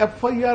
FIR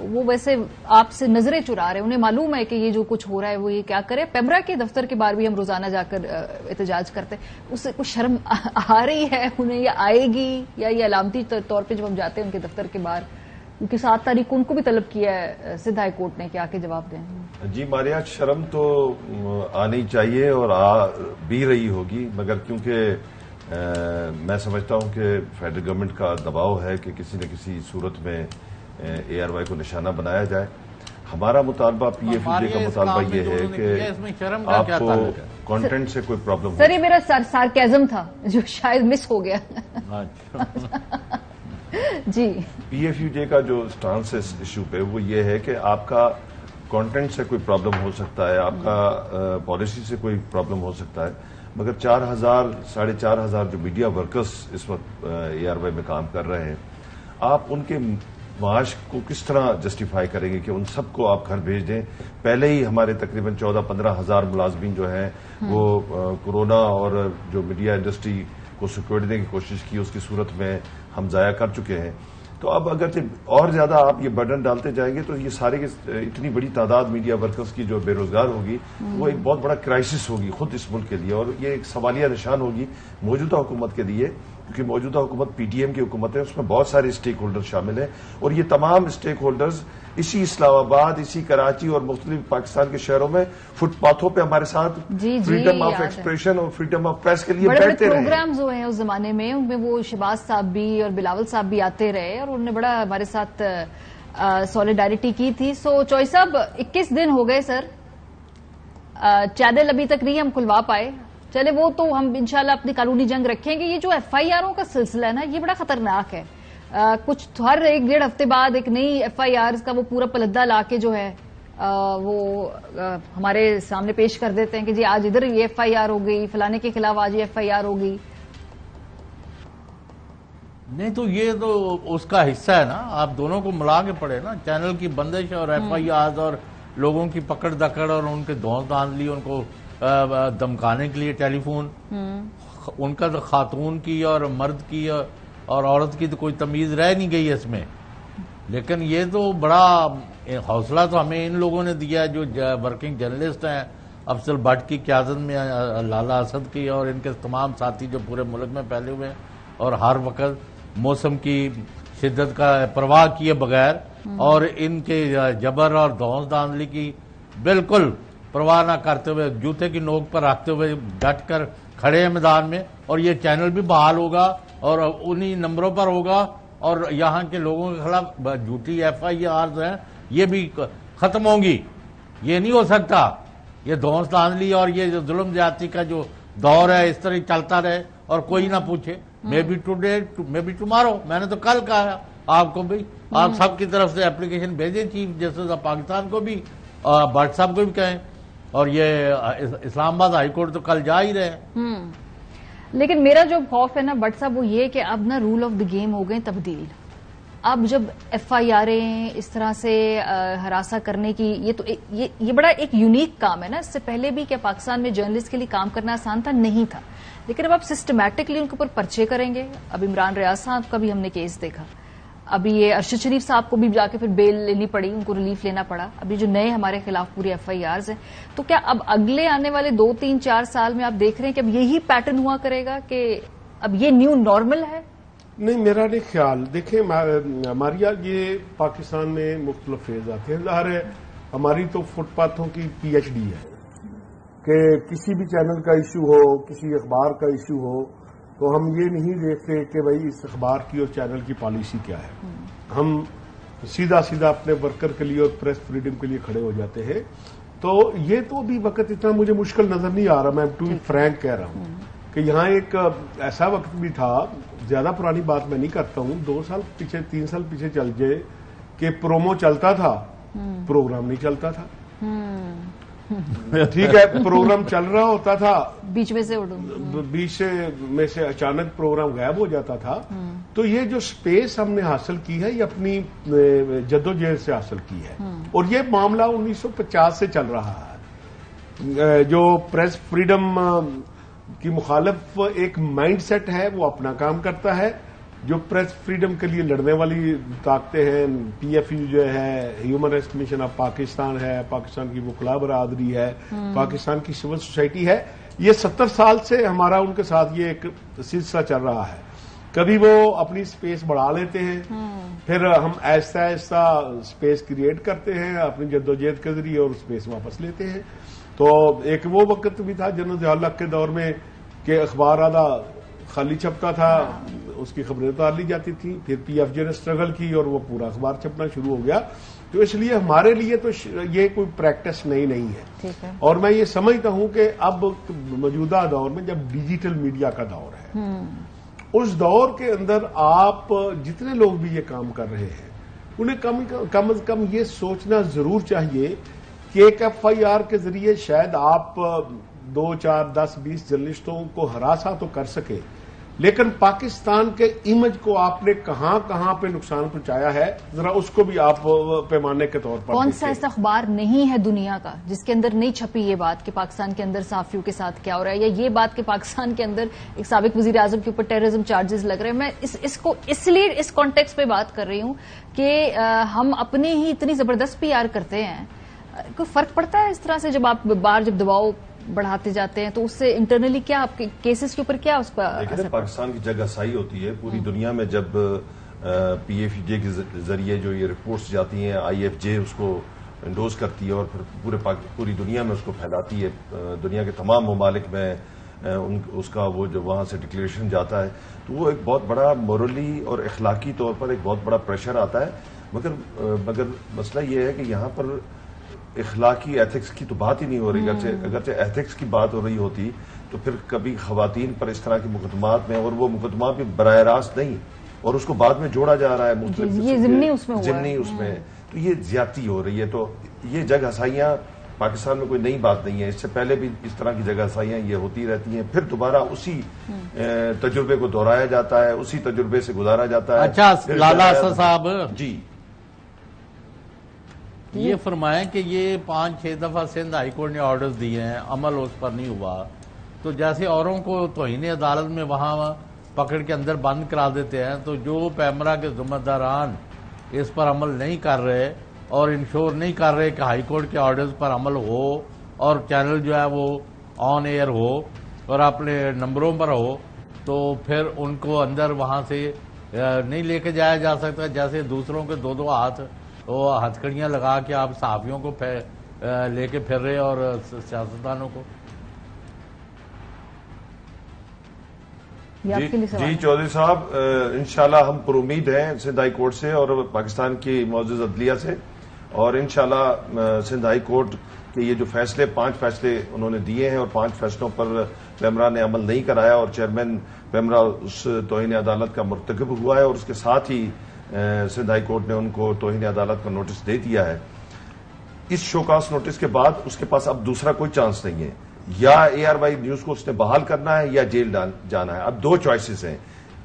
وہ ویسے آپ سے نظریں چرا رہے ہیں, انہیں معلوم ہے کہ یہ جو کچھ ہو رہا ہے وہ یہ کیا کرے. پیمرا کے دفتر کے باہر بھی ہم روزانہ جا کر احتجاج کرتے ہیں, اس سے کچھ شرم آ رہی ہے انہیں یا آئے گی, یا یہ علامتی طور پہ جب ہم جاتے ہیں ان کے دفتر کے باہر, کیونکہ 7 تاریخ کو ان کو بھی طلب کیا ہے سندھ ہائی کورٹ نے کہ آ کے جواب دیں. جی ماریا, شرم تو آنی چاہیے اور آ بھی رہی ہوگی, مگر کیونکہ میں سمجھتا ہوں کہ فیڈرل گورنمنٹ کا دباؤ ہے کہ کسی نہ کسی صورت میں اے آر وائی کو نشانہ بنایا جائے. ہمارا مطالبہ پی ایف یو جے کا مطالبہ یہ ہے کہ آپ کو کانٹینٹ سے کوئی پرابلم سر, یہ میرا سارکیزم تھا جو شاید مس ہو گیا. جی, پی ایف یو جے کا جو اسٹانس ہے اس ایشو پہ وہ یہ ہے کہ آپ کا کانٹینٹ سے کوئی پرابلم ہو سکتا ہے, آپ کا پالیسی سے کوئی پرابلم ہو سکتا ہے, مگر 4,000 4,500 جو میڈیا ورکرز اس وقت اے آر وائی میں کام کر رہے ہیں, آپ ان کے معاش کو کس طرح جسٹیفائی کریں گے کہ ان سب کو آپ گھر بھیج دیں. پہلے ہی ہمارے تقریباً 14-15 ہزار ملازمین جو ہیں وہ کورونا اور جو میڈیا انڈسٹری کو سیکورٹی دینے کی کوشش کی اس کی صورت میں ہم ضائع کر چکے ہیں. تو اب اگر اور زیادہ آپ یہ برڈن ڈالتے جائیں گے تو یہ سارے اتنی بڑی تعداد میڈیا ورکرز کی جو بے روزگار ہوگی وہ ایک بہت بڑا کرائسس ہوگی خود اس ملک کے لیے, اور یہ ایک سوالیہ نشان ہوگی موجودہ حکومت کے لیے, کیونکہ موجودہ حکومت پی ٹی ایم کی حکومت ہے, اس میں بہت سارے اسٹیک ہولڈر شامل ہیں, اور یہ تمام اسٹیک ہولڈرز اسی اسلام آباد, اسی کراچی اور مختلف پاکستان کے شہروں میں فٹ پاتھوں پہ ہمارے ساتھ فریڈم آف ایکسپریشن اور فریڈم آف پریس کے لیے بیٹھتے رہے. پروگرامز ہوئے ہیں اس زمانے میں, ان میں وہ شہباز صاحب بھی اور بلاول صاحب بھی آتے رہے اور انہوں نے بڑا ہمارے ساتھ سولیڈیرٹی کی تھی. سو چوئی صاحب 21 دن ہو گئے سر, چینل ابھی تک نہیں ہم کھلوا پائے. چلے وہ تو ہم انشاءاللہ اپنی قانونی جنگ رکھیں گے. یہ جو ایف آئی آروں کا سلسلہ ہے نا, یہ بڑا خطرناک ہے. کچھ ہر 1-1.5 ہفتے بعد ایک نئی ایف آئی آر کا وہ پورا پلندہ لا کے جو ہے وہ ہمارے سامنے پیش کر دیتے ہیں کہ جی آج ادھر یہ ایف آئی آر ہو گئی, فلانے کے خلاف آج یہ ایف آئی آر ہو گئی. نہیں تو یہ تو اس کا حصہ ہے نا, آپ دونوں کو ملا کے پڑھے نا, چینل کی بندش اور ایف آئی آر اور لوگوں کی پکڑ دکڑ اور ان کے دھونس دھاندلی, ان کو دمکانے کے لیے ٹیلی فون, ان کا تو خاتون کی اور مرد کی اور عورت کی تو کوئی تمیز رہ نہیں گئی اس میں. لیکن یہ تو بڑا حوصلہ تو ہمیں ان لوگوں نے دیا جو ورکنگ جرنلسٹ ہیں, افضل بٹ کی قیادت میں لالا اسد کی اور ان کے تمام ساتھی جو پورے ملک میں پھیلے ہوئے ہیں, اور ہر وقت موسم کی شدت کا پرواہ کیے بغیر اور ان کے جبر اور دھونس دھاندلی کی بالکل پرواہ نہ کرتے ہوئے جوتے کی نوک پر رکھتے ہوئے ڈٹ کر کھڑے ہیں میدان میں. اور یہ چینل بھی بحال ہوگا اور انہی نمبروں پر ہوگا, اور یہاں کے لوگوں کے خلاف جھوٹی ایف آئی آرز ہیں یہ بھی ختم ہوں گی. یہ نہیں ہو سکتا یہ دھونس دھاندلی اور یہ جو ظلم زیادتی کا جو دور ہے اس طرح چلتا رہے اور کوئی نہ پوچھے. Maybe today maybe tomorrow, میں نے تو کل کہا آپ کو بھی, آپ سب کی طرف سے اپلیکیشن بھیجیں چیف جسٹس آف پاکستان کو بھی, بٹ صاحب کو بھی کہیں, اور یہ اسلام آباد ہائی کورٹ تو کل جا ہی رہے ہیں. لیکن میرا جو خوف ہے نا بٹ صاحب وہ یہ کہ اب نا رول آف دی گیم ہو گئے تبدیل. اب جب ایف آئی آریں اس طرح سے ہراساں کرنے کی, یہ بڑا ایک یونیک کام ہے نا. اس سے پہلے بھی کیا پاکستان میں جرنلسٹ کے لیے کام کرنا آسان تھا؟ نہیں تھا. لیکن اب آپ سسٹمیٹکلی ان کے اوپر پرچے کریں گے. اب عمران ریاض صاحب کا بھی ہم نے کیس دیکھا, ابھی یہ ارشد شریف صاحب کو بھی جا کے پھر بیل لینی پڑی, ان کو ریلیف لینا پڑا. ابھی جو نئے ہمارے خلاف پوری ایف آئی آرز ہیں, تو کیا اب اگلے آنے والے 2-3-4 سال میں آپ دیکھ رہے ہیں کہ اب یہی پیٹرن ہوا کرے گا کہ اب یہ نیو نارمل ہے؟ نہیں, میرا نہیں خیال. دیکھیں ماریا, یہ پاکستان میں مختلف فیز آتے ہیں. ظاہر ہے ہماری تو فٹ پاتھوں کی پی ایچ ڈی ہے کہ کسی بھی چینل کا ایشو ہو, کسی اخبار کا ایشو ہو, تو ہم یہ نہیں دیکھتے کہ بھائی اس اخبار کی اور چینل کی پالیسی کیا ہے. ہم سیدھا اپنے ورکر کے لیے اور پریس فریڈم کے لیے کھڑے ہو جاتے ہیں. تو یہ تو ابھی وقت اتنا مجھے مشکل نظر نہیں آ رہا. میں ٹو فرینک کہہ رہا ہوں کہ یہاں ایک ایسا وقت بھی تھا, زیادہ پرانی بات میں نہیں کرتا ہوں, 2 سال پیچھے 3 سال پیچھے چل جائے, کہ پرومو چلتا تھا, پروگرام نہیں چلتا تھا. ٹھیک ہے, پروگرام چل رہا ہوتا تھا, بیچ میں سے اچانک پروگرام غائب ہو جاتا تھا. تو یہ جو سپیس ہم نے حاصل کی ہے یہ اپنی جدوجہد سے حاصل کی ہے. اور یہ معاملہ 1950 سے چل رہا ہے. جو پریس فریڈم کی مخالف ایک مائنڈ سیٹ ہے وہ اپنا کام کرتا ہے, جو پریس فریڈم کے لیے لڑنے والی طاقتیں ہیں، پی ایف یو جو ہے، human rights commission of Pakistan ہے، پاکستان کی وکلاء برادری ہے، پاکستان کی سول سوسائٹی ہے، یہ 70 سال سے ہمارا ان کے ساتھ یہ ایک سلسلہ چل رہا ہے. کبھی وہ اپنی سپیس بڑھا لیتے ہیں، پھر ہم آہستہ آہستہ سپیس کریٹ کرتے ہیں اپنی جدوجہد کے ذریعے اور سپیس واپس لیتے ہیں. تو ایک وہ وقت بھی تھا جنرل ضیاء الحق کے دور میں کہ اخبار آدھا خالی چھپتا تھا، اس کی خبریں اتار لی جاتی تھیں، پھر پی ایف جے نے اسٹرگل کی اور وہ پورا اخبار چھپنا شروع ہو گیا. تو اس لیے ہمارے لیے تو یہ کوئی پریکٹس نہیں ہے. اور میں یہ سمجھتا ہوں کہ اب موجودہ دور میں جب ڈیجیٹل میڈیا کا دور ہے، اس دور کے اندر آپ جتنے لوگ بھی یہ کام کر رہے ہیں انہیں کم از کم یہ سوچنا ضرور چاہیے کہ ایک ایف آئی آر کے ذریعے شاید آپ 2, 4, 10, 20 جرنلسٹوں کو ہراساں تو کر سکے، لیکن پاکستان کے امیج کو آپ نے کہاں کہاں پہ نقصان پہنچایا ہے، ذرا اس کو بھی آپ پیمانے کے طور پر کون سا ایسا اخبار نہیں ہے دنیا کا جس کے اندر نہیں چھپی یہ بات کہ پاکستان کے اندر صحافیوں کے ساتھ کیا ہو رہا ہے، یا یہ بات کہ پاکستان کے اندر ایک سابق وزیر اعظم کے اوپر ٹیررزم چارجز لگ رہے ہیں. میں اس کو اس لیے اس کانٹیکس پہ بات کر رہی ہوں کہ ہم اپنے ہی اتنی زبردست پی آر کرتے ہیں. کوئی فرق پڑتا ہے اس طرح سے جب آپ جب دباؤ بڑھاتے جاتے ہیں تو اس سے انٹرنلی کیا آپ کے کیسز کے اوپر کیا اس پر پاکستان کی جگہ سائی ہوتی ہے پوری دنیا میں. جب پی ایف جے کے ذریعے جو یہ رپورٹس جاتی ہیں، آئی ایف جے اس کو انڈوز کرتی ہے اور پھر پوری دنیا میں اس کو پھیلاتی ہے، دنیا کے تمام ممالک میں اس کا وہ جو وہاں سے ڈکلیریشن جاتا ہے، تو وہ ایک بہت بڑا مورلی اور اخلاقی طور پر ایک بہت بڑا پریشر آتا ہے. مگر مسئلہ یہ ہے کہ یہاں پر اخلاقی ایتھکس کی تو بات ہی نہیں ہو رہی. اگرچہ ایتھکس کی بات ہو رہی ہوتی تو پھر کبھی خواتین پر اس طرح کے مقدمات میں، اور وہ مقدمات بھی براہ راست نہیں، اور اس کو بعد میں جوڑا جا رہا ہے مختلف ضمنی اس میں، تو یہ زیادتی ہو رہی ہے. تو یہ جگ ہسائیاں پاکستان میں کوئی نئی بات نہیں ہے، اس سے پہلے بھی اس طرح کی جگہ ہسائیاں یہ ہوتی رہتی ہیں، پھر دوبارہ اسی تجربے کو دہرایا جاتا ہے، اسی تجربے سے گزارا جاتا ہے. اچھا لالا اسد صاحب جی یہ فرمائیں کہ یہ 5-6 دفعہ سندھ ہائی کورٹ نے آرڈرز دیے ہیں، عمل اس پر نہیں ہوا، تو جیسے اوروں کو توہین عدالت میں وہاں پکڑ کے اندر بند کرا دیتے ہیں، تو جو پیمرا کے ذمہ داران اس پر عمل نہیں کر رہے اور انشور نہیں کر رہے کہ ہائی کورٹ کے آرڈرز پر عمل ہو اور چینل جو ہے وہ آن ایئر ہو اور اپنے نمبروں پر ہو، تو پھر ان کو اندر وہاں سے نہیں لے کے جایا جا سکتا جیسے دوسروں کے 2 ہاتھ وہ ہتھکڑیاں لگا کے آپ صحافیوں کو لے کے پھر رہے اور سیاستدانوں کو. جی چودھری صاحب، انشاءاللہ ہم پر امید ہیں سندھ ہائی کورٹ سے اور پاکستان کی معزز عدلیہ سے، اور انشاءاللہ سندھ ہائی کورٹ کے یہ جو 5 فیصلے انہوں نے دیے ہیں اور 5 فیصلوں پر پیمرا نے عمل نہیں کرایا اور چیئرمین پیمرا اس توہین عدالت کا مرتکب ہوا ہے، اور اس کے ساتھ ہی سندھ ہائی کورٹ نے ان کو توہین عدالت کا نوٹس دے دیا ہے. اس شوکاس نوٹس کے بعد اس کے پاس اب دوسرا کوئی چانس نہیں ہے، یا اے آر وائی نیوز کو اس نے بحال کرنا ہے یا جیل جانا ہے. اب 2 چوائسز ہیں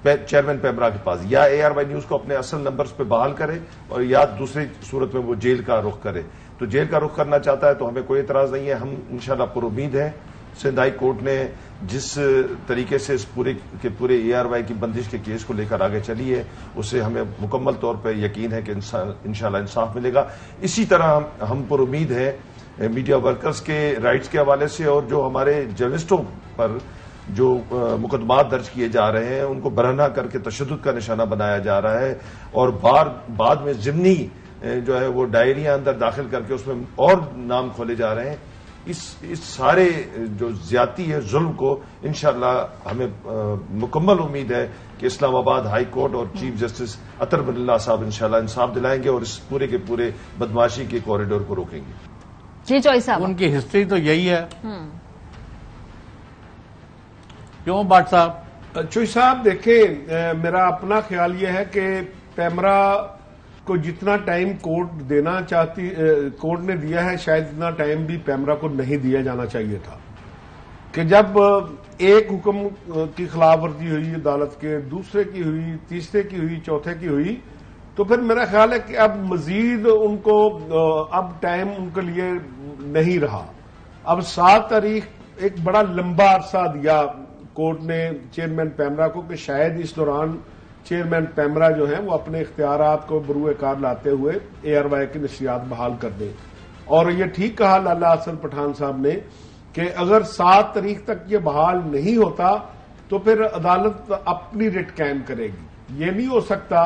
چیئرمین پیمرا کے پاس، یا اے آر وائی نیوز کو اپنے اصل نمبرز پہ بحال کرے اور یا دوسری صورت میں وہ جیل کا رخ کرے. تو جیل کا رخ کرنا چاہتا ہے تو ہمیں کوئی اعتراض نہیں ہے. ہم انشاءاللہ پر امید ہیں سندھ ہائی کورٹ نے جس طریقے سے اس پورے اے آر وائی کی بندش کے کیس کو لے کر آگے چلی ہے، اس سے ہمیں مکمل طور پہ یقین ہے کہ انشاءاللہ انصاف ملے گا. اسی طرح ہم پر امید ہے میڈیا ورکرز کے رائٹس کے حوالے سے، اور جو ہمارے جرنلسٹوں پر جو مقدمات درج کیے جا رہے ہیں ان کو برہنہ کر کے تشدد کا نشانہ بنایا جا رہا ہے، اور بعد میں ضمنی جو ہے وہ ڈائریاں اندر داخل کر کے اس میں اور نام کھولے جا رہے ہیں. اس سارے جو زیادتی ہے، ظلم کو انشاءاللہ ہمیں مکمل امید ہے کہ اسلام آباد ہائی کورٹ اور چیف جسٹس اطہر بن اللہ صاحب انشاءاللہ انصاف دلائیں گے اور اس پورے کے پورے بدماشی کے کوریڈور کو روکیں گے. جی چوئی صاحب، ان کی ہسٹری تو یہی ہے. کیوں بٹ صاحب؟ چوئی صاحب دیکھیں، میرا اپنا خیال یہ ہے کہ پیمرا کو جتنا ٹائم کورٹ نے دیا ہے شاید اتنا ٹائم بھی پیمرا کو نہیں دیا جانا چاہیے تھا. کہ جب ایک حکم کی خلاف ورزی ہوئی عدالت کے، دوسرے کی ہوئی، تیسرے کی ہوئی، چوتھے کی ہوئی، تو پھر میرا خیال ہے کہ اب مزید ان کو اب ٹائم ان کے لیے نہیں رہا. اب 7 تاریخ ایک بڑا لمبا عرصہ دیا کورٹ نے چیئرمین پیمرا کو کہ شاید اس دوران چیئرمین پیمرا جو ہیں وہ اپنے اختیارات کو بروئے کار لاتے ہوئے ARY کی نشریات بحال کر دیں. اور یہ ٹھیک کہا لالا حسن پٹھان صاحب نے کہ اگر 7 تاریخ تک یہ بحال نہیں ہوتا تو پھر عدالت اپنی رٹ قائم کرے گی. یہ نہیں ہو سکتا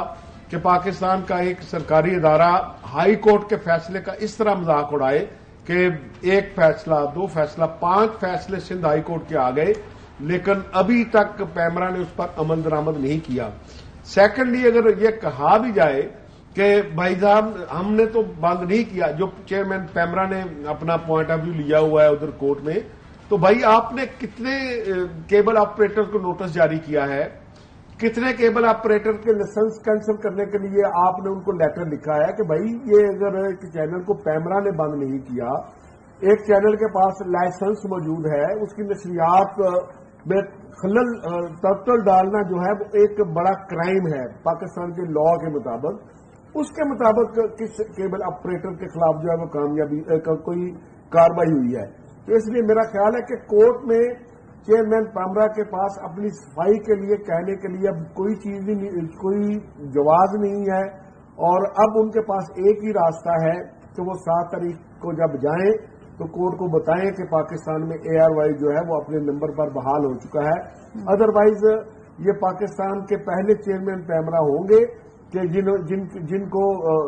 کہ پاکستان کا ایک سرکاری ادارہ ہائی کورٹ کے فیصلے کا اس طرح مذاق اڑائے کہ 1 فیصلہ 2 فیصلہ 5 فیصلے سندھ ہائی کورٹ کے آ گئے لیکن ابھی تک پیمرا نے اس پر عمل درآمد نہیں کیا. سیکنڈلی اگر یہ کہا بھی جائے کہ بھائی صاحب ہم نے تو بند نہیں کیا، جو چیئرمین پیمرا نے اپنا پوائنٹ آف ویو لیا ہوا ہے ادھر کورٹ میں، تو بھائی آپ نے کتنے کیبل آپریٹر کو نوٹس جاری کیا ہے، کتنے کیبل آپریٹر کے لائسنس کینسل کرنے کے لیے آپ نے ان کو لیٹر لکھا ہے کہ بھائی یہ اگر ایک چینل کو پیمرا نے بند نہیں کیا، ایک چینل کے پاس لائسنس موجود ہے، اس کی نشریات میں خلل تبدل ڈالنا جو ہے وہ ایک بڑا کرائم ہے پاکستان کے لا کے مطابق، اس کے مطابق کس کیبل آپریٹر کے خلاف جو ہے وہ کامیابی کوئی کارروائی ہوئی ہے. تو اس لیے میرا خیال ہے کہ کورٹ میں چیئرمین پیمرا کے پاس اپنی صفائی کے لیے کہنے کے لیے اب کوئی چیز نہیں، کوئی جواز نہیں ہے، اور اب ان کے پاس ایک ہی راستہ ہے کہ وہ 7 تاریخ کو جب جائیں تو کورٹ کو بتائیں کہ پاکستان میں ARY جو ہے وہ اپنے نمبر پر بحال ہو چکا ہے. ادروائز یہ پاکستان کے پہلے چیئرمین پیمرا ہوں گے کہ جن کو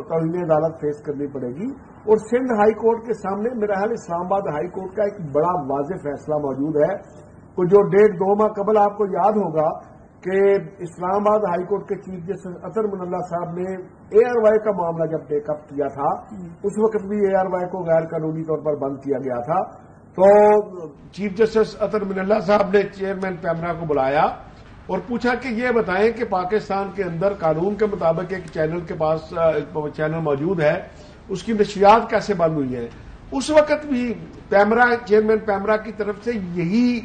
توہین عدالت فیس کرنی پڑے گی. اور سندھ ہائی کورٹ کے سامنے میرا خیال اسلام آباد ہائی کورٹ کا ایک بڑا واضح فیصلہ موجود ہے، جو 1.5-2 ماہ قبل آپ کو یاد ہوگا کہ اسلام آباد ہائی کورٹ کے چیف جسٹس اطہر من اللہ صاحب نے ARY کا معاملہ جب ٹیک اپ کیا تھا، اس وقت بھی ARY کو غیر قانونی طور پر بند کیا گیا تھا. تو چیف جسٹس اطہر من اللہ صاحب نے چیئرمین پیمرا کو بلایا اور پوچھا کہ یہ بتائیں کہ پاکستان کے اندر قانون کے مطابق ایک چینل کے پاس چینل موجود ہے، اس کی نشریات کیسے بند ہوئی ہیں. اس وقت بھی چیئرمین پیمرا کی طرف سے یہی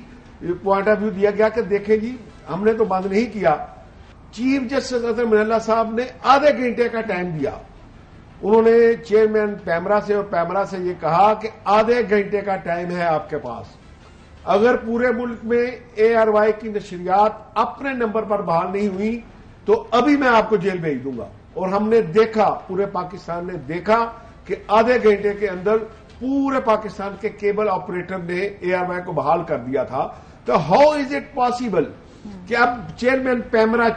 پوائنٹ آف ویو دیا گیا کہ دیکھیں جی ہم نے تو بند نہیں کیا. چیف جسٹس اطہر من اللہ صاحب نے آدھے گھنٹے کا ٹائم دیا. انہوں نے چیئرمین پیمرا سے اور پیمرا سے یہ کہا کہ آدھے گھنٹے کا ٹائم ہے آپ کے پاس، اگر پورے ملک میں ARY کی نشریات اپنے نمبر پر بحال نہیں ہوئی تو ابھی میں آپ کو جیل بھیج دوں گا. اور ہم نے دیکھا، پورے پاکستان نے دیکھا کہ آدھے گھنٹے کے اندر پورے پاکستان کے کیبل آپریٹر نے ARY کو بحال کر دیا تھا. تو ہاؤ از اٹ پاسبل کہ اب چیئرمین پیمرا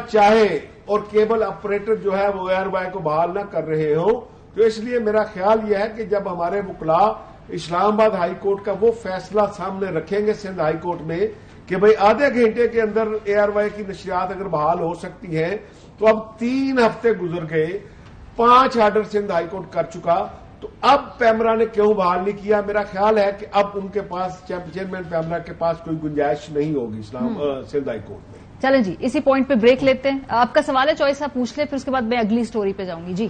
چاہے اور کیبل آپریٹر جو ہے وہ ARY کو بحال نہ کر رہے ہوں. تو اس لیے میرا خیال یہ ہے کہ جب ہمارے وکلاء اسلام آباد ہائی کورٹ کا وہ فیصلہ سامنے رکھیں گے سندھ ہائی کورٹ میں کہ بھئی آدھے گھنٹے کے اندر ARY کی نشریات اگر بحال ہو سکتی ہیں، تو اب 3 ہفتے گزر گئے، 5 آرڈر سندھ ہائی کورٹ کر چکا، تو اب پیمرا نے کیوں بحال نہیں کیا؟ میرا خیال ہے کہ اب ان کے پاس چیئرمین پیمرا کے پاس کوئی گنجائش نہیں ہوگی سندھ ہائی کورٹ میں. چلیں جی اسی پوائنٹ پہ بریک لیتے ہیں. آپ کا سوال ہے چوائس آپ پوچھ لیں، پھر اس کے بعد میں اگلی سٹوری پہ جاؤں گی. جی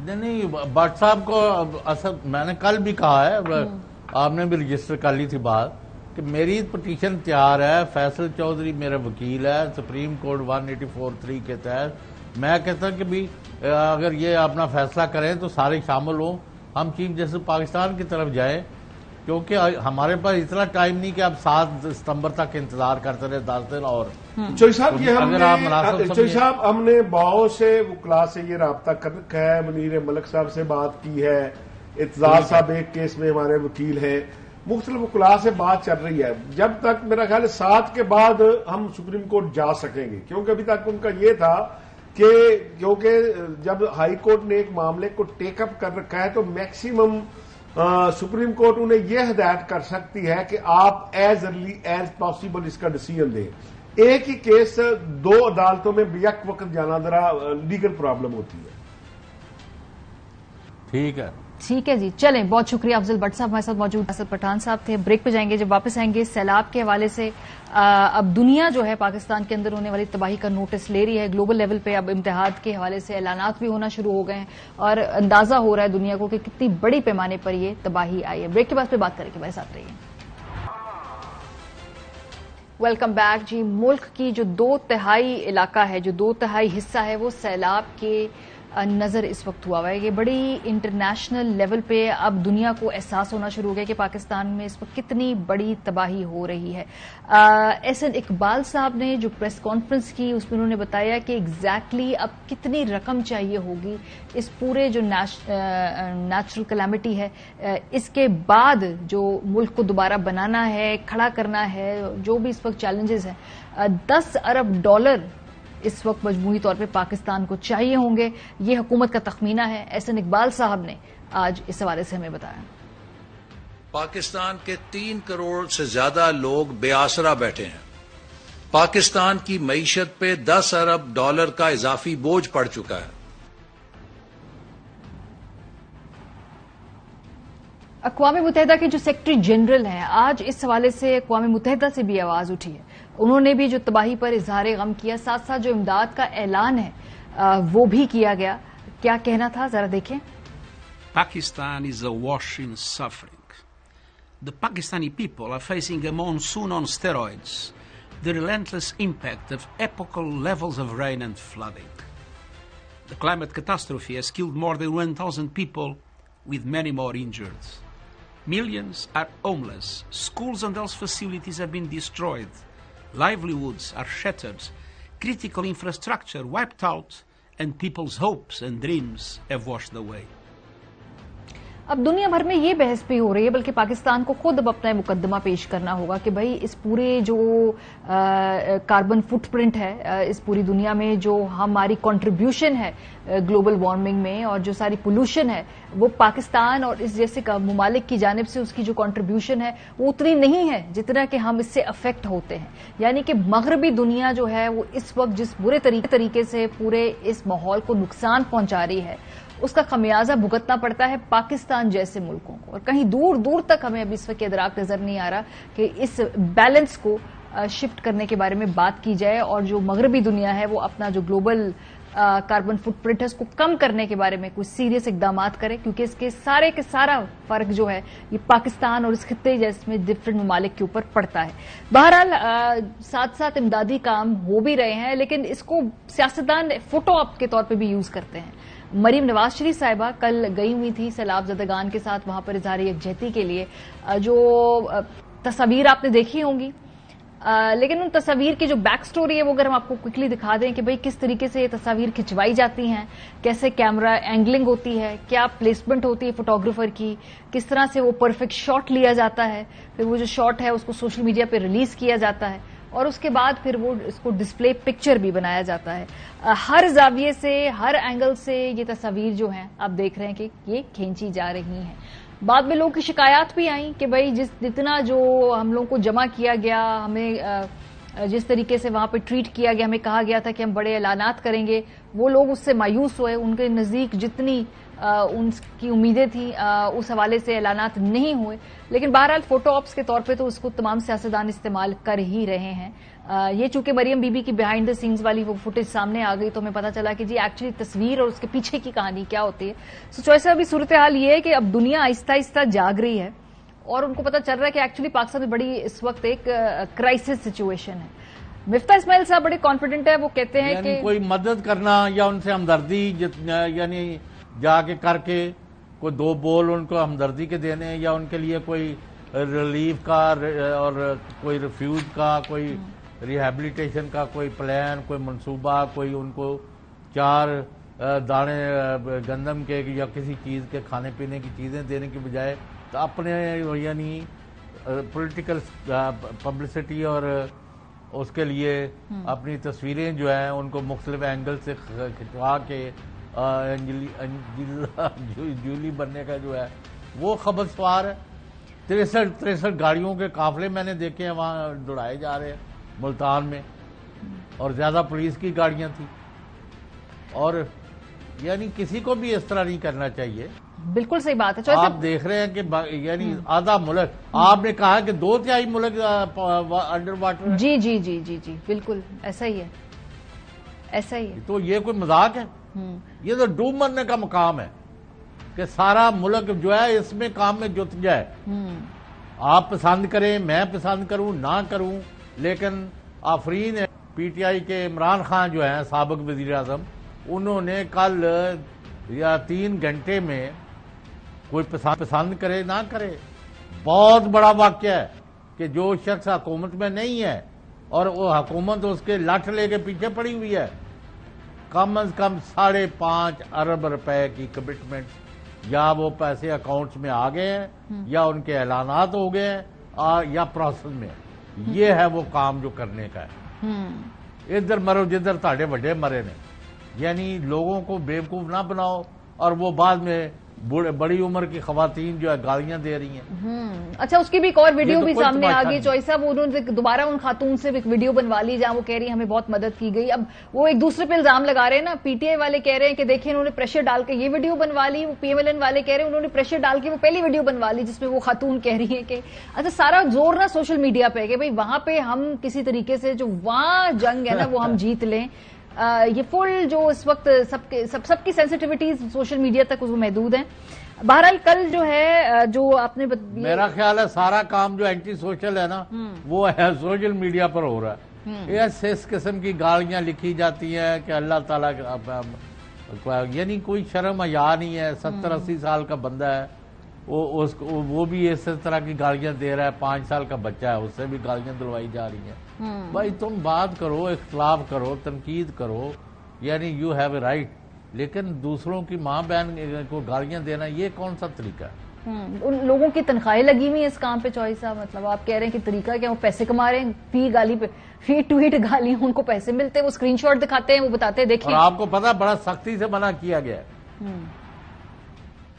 نہیں بٹ صاحب کو اصل میں نے کل بھی کہا ہے، آپ نے بھی رجسٹر کر لی تھی بات، کہ میری پٹیشن تیار ہے، فیصل چودھری میرا وکیل ہے، سپریم کورٹ 184(3) کے تحت. میں کہتا ہوں کہ بھی اگر یہ اپنا فیصلہ کریں تو سارے شامل ہوں، ہم چیف جسٹس پاکستان کی طرف جائیں، کیونکہ ہمارے پاس اتنا ٹائم نہیں کہ اب 7 ستمبر تک انتظار کرتے رہے 10 دن. اور چوئی صاحب ہم نے بہت سے وکلاء سے یہ رابطہ کر رکھا ہے، منیر ملک صاحب سے بات کی ہے، اعتزاز صاحب ایک کیس میں ہمارے وکیل ہیں، مختلف وکلاء سے بات چل رہی ہے. جب تک میرا خیال ہے 7 کے بعد ہم سپریم کورٹ جا سکیں گے، کیونکہ ابھی تک ان کا یہ تھا کہ کیونکہ جب ہائی کورٹ نے ایک معاملے کو ٹیک اپ کر رکھا ہے تو میکسیمم سپریم کورٹ انہیں یہ ہدایت کر سکتی ہے کہ آپ ایز ارلی ایز پاسبل اس کا ڈیسیژن دیں. ایک ہی کیس 2 عدالتوں میں یک وقت جانا ذرا لیگل پرابلم ہوتی ہے. ٹھیک ہے جی، چلیں بہت شکریہ افضل بٹ صاحب ہمارے ساتھ موجود. اسد پٹھان صاحب تھے. بریک پہ جائیں گے. جب واپس آئیں گے سیلاب کے حوالے سے اب دنیا جو ہے پاکستان کے اندر ہونے والی تباہی کا نوٹس لے رہی ہے. گلوبل لیول پہ اب امتحاد کے حوالے سے اعلانات بھی ہونا شروع ہو گئے ہیں اور اندازہ ہو رہا ہے دنیا کو کہ کتنی بڑی پیمانے پر یہ تباہی آئی ہے. بریک کے بعد پہ بات کریں گے، ہمارے ساتھ رہیے. Welcome back. جی ملک کی جو 2/3 علاقہ ہے، جو 2/3 حصہ ہے، وہ سیلاب کے نظر اس وقت ہوا ہے. یہ بڑی انٹرنیشنل لیول پہ اب دنیا کو احساس ہونا شروع ہو گیا کہ پاکستان میں اس وقت کتنی بڑی تباہی ہو رہی ہے. ایس این اقبال صاحب نے جو پریس کانفرنس کی اس میں انہوں نے بتایا کہ ایگزیکٹلی اب کتنی رقم چاہیے ہوگی اس پورے جو نیچرل کلیمٹی ہے اس کے بعد جو ملک کو دوبارہ بنانا ہے, کھڑا کرنا ہے, جو بھی اس وقت چیلنجز ہیں. $10 ارب اس وقت مجموعی طور پہ پاکستان کو چاہیے ہوں گے, یہ حکومت کا تخمینہ ہے. ایس این اقبال صاحب نے آج اس حوالے سے ہمیں بتایا. پاکستان کے 3 کروڑ سے زیادہ لوگ بے آسرا بیٹھے ہیں. پاکستان کی معیشت پہ $10 ارب کا اضافی بوجھ پڑ چکا ہے. اقوام متحدہ کے جو سیکرٹری جنرل ہیں آج اس حوالے سے اقوام متحدہ سے بھی آواز اٹھی ہے. انہوں نے بھی جو تباہی پر اظہار غم کیا, ساتھ ساتھ جو امداد کا اعلان ہے وہ بھی کیا گیا. کیا کہنا تھا ذرا دیکھیں. Pakistan is awash in suffering. The Pakistani people are facing a monsoon on steroids, the relentless impact of epochal levels of rain and flooding. The climate catastrophe has killed more than 1,000 people, with many more injured. Millions are homeless. Schools and health facilities have been destroyed. Livelihoods are shattered. Critical infrastructure wiped out, and people's hopes and dreams have washed away. اب دنیا بھر میں یہ بحث بھی ہو رہی ہے, بلکہ پاکستان کو خود اب اپنا مقدمہ پیش کرنا ہوگا کہ بھائی اس پورے جو کاربن فٹ پرنٹ ہے اس پوری دنیا میں, جو ہماری کنٹریبیوشن ہے گلوبل وارمنگ میں, اور جو ساری پولوشن ہے وہ پاکستان اور اس جیسے ممالک کی جانب سے اس کی جو کنٹریبیوشن ہے وہ اتنی نہیں ہے جتنا کہ ہم اس سے افیکٹ ہوتے ہیں. یعنی کہ مغربی دنیا جو ہے وہ اس وقت جس برے طریقے سے پورے اس ماحول کو نقصان پہنچا رہی ہے اس کا خمیازہ بھگتنا پڑتا ہے پاکستان جیسے ملکوں کو. اور کہیں دور دور تک ہمیں ابھی اس وقت ادراک نظر نہیں آ رہا کہ اس بیلنس کو شفٹ کرنے کے بارے میں بات کی جائے, اور جو مغربی دنیا ہے وہ اپنا جو گلوبل کاربن فٹ پرنٹ ہے اس کو کم کرنے کے بارے میں کچھ سیریس اقدامات کرے, کیونکہ اس کے سارا فرق جو ہے یہ پاکستان اور اس خطے جیسے میں ڈفرینٹ ممالک کے اوپر پڑتا ہے. بہرحال ساتھ ساتھ امدادی کام ہو بھی رہے ہیں, لیکن اس کو سیاستدان فوٹو آپ کے طور پہ بھی یوز کرتے ہیں. مریم نواز شریف صاحبہ کل گئی ہوئی تھی سیلاب زدگان کے ساتھ وہاں پر اظہار یکجہتی کے لیے. جو تصاویر آپ نے دیکھی ہوں گی, لیکن ان تصاویر کی جو بیک سٹوری ہے وہ اگر ہم آپ کو کوئکلی دکھا دیں کہ بھئی کس طریقے سے یہ تصاویر کھنچوائی جاتی ہیں, کیسے کیمرہ اینگلنگ ہوتی ہے, کیا پلیسمنٹ ہوتی ہے فوٹوگرافر کی, کس طرح سے وہ پرفیکٹ شاٹ لیا جاتا ہے, پھر وہ جو شاٹ ہے اس کو سوشل میڈیا پہ ریلیز کیا جاتا ہے, اور اس کے بعد پھر وہ اس کو ڈسپلے پکچر بھی بنایا جاتا ہے. ہر زاویے سے, ہر اینگل سے یہ تصاویر جو ہیں آپ دیکھ رہے ہیں کہ یہ کھینچی جا رہی ہیں. بعد میں لوگوں کی شکایات بھی آئیں کہ بھائی جتنا جو ہم لوگوں کو جمع کیا گیا, ہمیں جس طریقے سے وہاں پہ ٹریٹ کیا گیا, ہمیں کہا گیا تھا کہ ہم بڑے اعلانات کریں گے, وہ لوگ اس سے مایوس ہوئے. ان کے نزدیک جتنی ان کی امیدیں تھیں اس حوالے سے اعلانات نہیں ہوئے. لیکن بہرحال فوٹو آپس کے طور پہ تو اس کو تمام سیاستدان استعمال کر ہی رہے ہیں. یہ چونکہ مریم بی بی کی بیہائنڈ دا سینز والی وہ فوٹیج سامنے آ گئی تو ہمیں پتا چلا کہ جی ایکچولی تصویر اور اس کے پیچھے کی کہانی کیا ہوتی ہے. سو چوائس ابھی صورتحال یہ ہے کہ اب دنیا آہستہ آہستہ جاگ رہی ہے اور ان کو پتا چل رہا ہے کہ ایکچولی پاکستان میں بڑی اس وقت ایک کرائسس سچویشن ہے. مفتاح اسماعیل صاحب بڑے کانفیڈنٹ ہے, وہ کہتے ہیں کہ کوئی مدد کرنا یا ان سے ہمدردی, یعنی جا کے کر کے کوئی 2 بول ان کو ہمدردی کے دینے, یا ان کے لیے کوئی ریلیف کا اور کوئی ریفیوج کا, کوئی ریہیبلیٹیشن کا کوئی پلان, کوئی منصوبہ, کوئی ان کو 4 دانے گندم کے یا کسی چیز کے کھانے پینے کی چیزیں دینے کی بجائے تو اپنے یعنی پولیٹیکل پبلسٹی اور اس کے لیے اپنی تصویریں جو ہیں ان کو مختلف اینگل سے کھنچوا کے جولی بننے کا جو ہے وہ خبر سوار ہے. 63 گاڑیوں کے قافلے میں نے دیکھے ہیں وہاں دوڑائے جا رہے ہیں ملتان میں, اور زیادہ پولیس کی گاڑیاں تھیں. اور یعنی کسی کو بھی اس طرح نہیں کرنا چاہیے. بالکل صحیح بات ہے. آپ دیکھ رہے ہیں کہ یعنی آدھا ملک, آپ نے کہا کہ 2/3 ملک انڈر واٹر. جی جی جی جی جی بالکل ایسا ہی ہے, ایسا ہی ہے. تو یہ کوئی مذاق ہے؟ یہ تو ڈوب مرنے کا مقام ہے کہ سارا ملک جو ہے اس میں کام میں جت جائے. آپ پسند کریں, میں پسند کروں, نہ کروں, لیکن آفرین پی ٹی آئی کے عمران خان جو ہیں سابق وزیر اعظم, انہوں نے کل یا 3 گھنٹے میں کوئی پسند کرے نہ کرے، بہت بڑا واقعہ ہے کہ جو شخص حکومت میں نہیں ہے اور وہ حکومت اس کے لٹھ لے کے پیچھے پڑی ہوئی ہے، کم از کم 5.5 ارب روپے کی کمٹمنٹ یا وہ پیسے اکاؤنٹس میں آ گئے ہیں یا ان کے اعلانات ہو گئے ہیں یا پروسیس میں. یہ ہے وہ کام جو کرنے کا ہے. ادھر مرو جدھر تاڑے وڈے مرے نے، یعنی لوگوں کو بیوقوف نہ بناؤ اور وہ بعد میں بڑی عمر کی خواتین جو ہے گالیاں دے رہی ہیں. اچھا، اس کی بھی ایک اور ویڈیو بھی کوئی سامنے آ تماشا گئی نہیں. چوئی صاحب، انہوں نے دوبارہ ان خاتون سے ایک ویڈیو بنوا لی جہاں وہ کہہ رہی ہیں ہمیں بہت مدد کی گئی. اب وہ ایک دوسرے پہ الزام لگا رہے ہیں نا، پی ٹی آئی والے کہہ رہے ہیں کہ دیکھیں انہوں نے پریشر ڈال کے یہ ویڈیو بنوا لی، وہ پی ایم ایل این والے کہہ رہے ہیں انہوں نے پریشر ڈال کے وہ پہلی ویڈیو بنوا لی جس میں وہ خاتون کہہ رہی ہیں کہ اچھا سارا زور نا سوشل میڈیا پہ کہ بھئی وہاں پہ ہم کسی طریقے سے جو وہاں جنگ ہے نا وہ ہم جیت لیں. یہ فل جو اس وقت سب کی سینسٹیوٹیز سوشل میڈیا تک وہ محدود ہیں. بہرحال کل جو ہے جو آپ نے میرا خیال ہے سارا کام جو اینٹی سوشل ہے نا وہ ہے سوشل میڈیا پر ہو رہا ہے. اس قسم کی گالیاں لکھی جاتی ہیں کہ اللہ تعالیٰ یعنی کوئی شرم حیا نہیں ہے. 70-80 سال کا بندہ ہے وہ بھی اس طرح کی گالیاں دے رہا ہے. 5 سال کا بچہ ہے اس سے بھی گالیاں دلوائی جا رہی ہیں. بھائی تم بات کرو، اختلاف کرو، تنقید کرو، یعنی یو ہیو اے رائٹ، لیکن دوسروں کی ماں بہن کو گالیاں دینا یہ کون سا طریقہ ہے؟ ان لوگوں کی تنخواہیں لگی ہوئی ہیں اس کام پہ چوئی صاحب، مطلب آپ کہہ رہے ہیں کہ طریقہ کیا، وہ پیسے کما رہے ہیں، فی ٹویٹ گالیاں ان کو پیسے ملتے ہیں، وہ اسکرین شاٹ دکھاتے ہیں، وہ بتاتے ہیں دیکھیں. اور آپ کو پتا بڑا سختی سے منع کیا گیا ہے.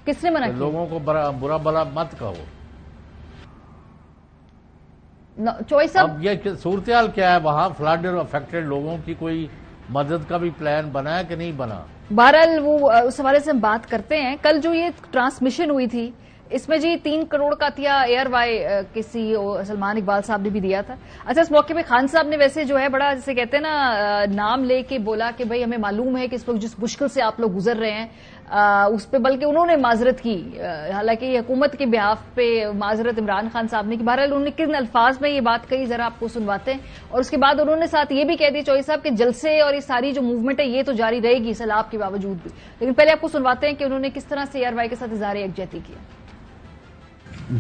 کس نے منع کیا؟ لوگوں کو برا بلا مت کہو. چوئی صاحب اب یہ صورتحال کیا ہے وہاں فلڈ افیکٹڈ لوگوں کی کوئی مدد کا بھی پلان بنا ہے کہ نہیں بنا؟ بہرحال وہ اس حوالے سے ہم بات کرتے ہیں. کل جو یہ ٹرانسمیشن ہوئی تھی اس میں جی 3 کروڑ کا عطیہ ایئر وائی کے سی ای او سلمان اقبال صاحب نے بھی دیا تھا. اچھا اس موقع پہ خان صاحب نے ویسے جو ہے بڑا جیسے کہتے ہیں نا نام لے کے بولا کہ بھئی ہمیں معلوم ہے کہ اس وقت جس مشکل سے آپ لوگ گزر رہے ہیں اس پہ، بلکہ انہوں نے معذرت کی، حالانکہ حکومت کے بہاف پہ معذرت عمران خان صاحب نے کی. بہرحال انہوں نے کن الفاظ میں یہ بات کہی ذرا آپ کو سنواتے ہیں، اور اس کے بعد انہوں نے ساتھ یہ بھی کہہ دیا چوئی صاحب کہ جلسے اور یہ ساری جو موومنٹ ہے یہ تو جاری رہے گی سیلاب کے باوجود بھی. لیکن پہلے آپ کو سنواتے ہیں کہ انہوں نے کس طرح سے ایئر وائی کے ساتھ اظہار یکجہتی کیا.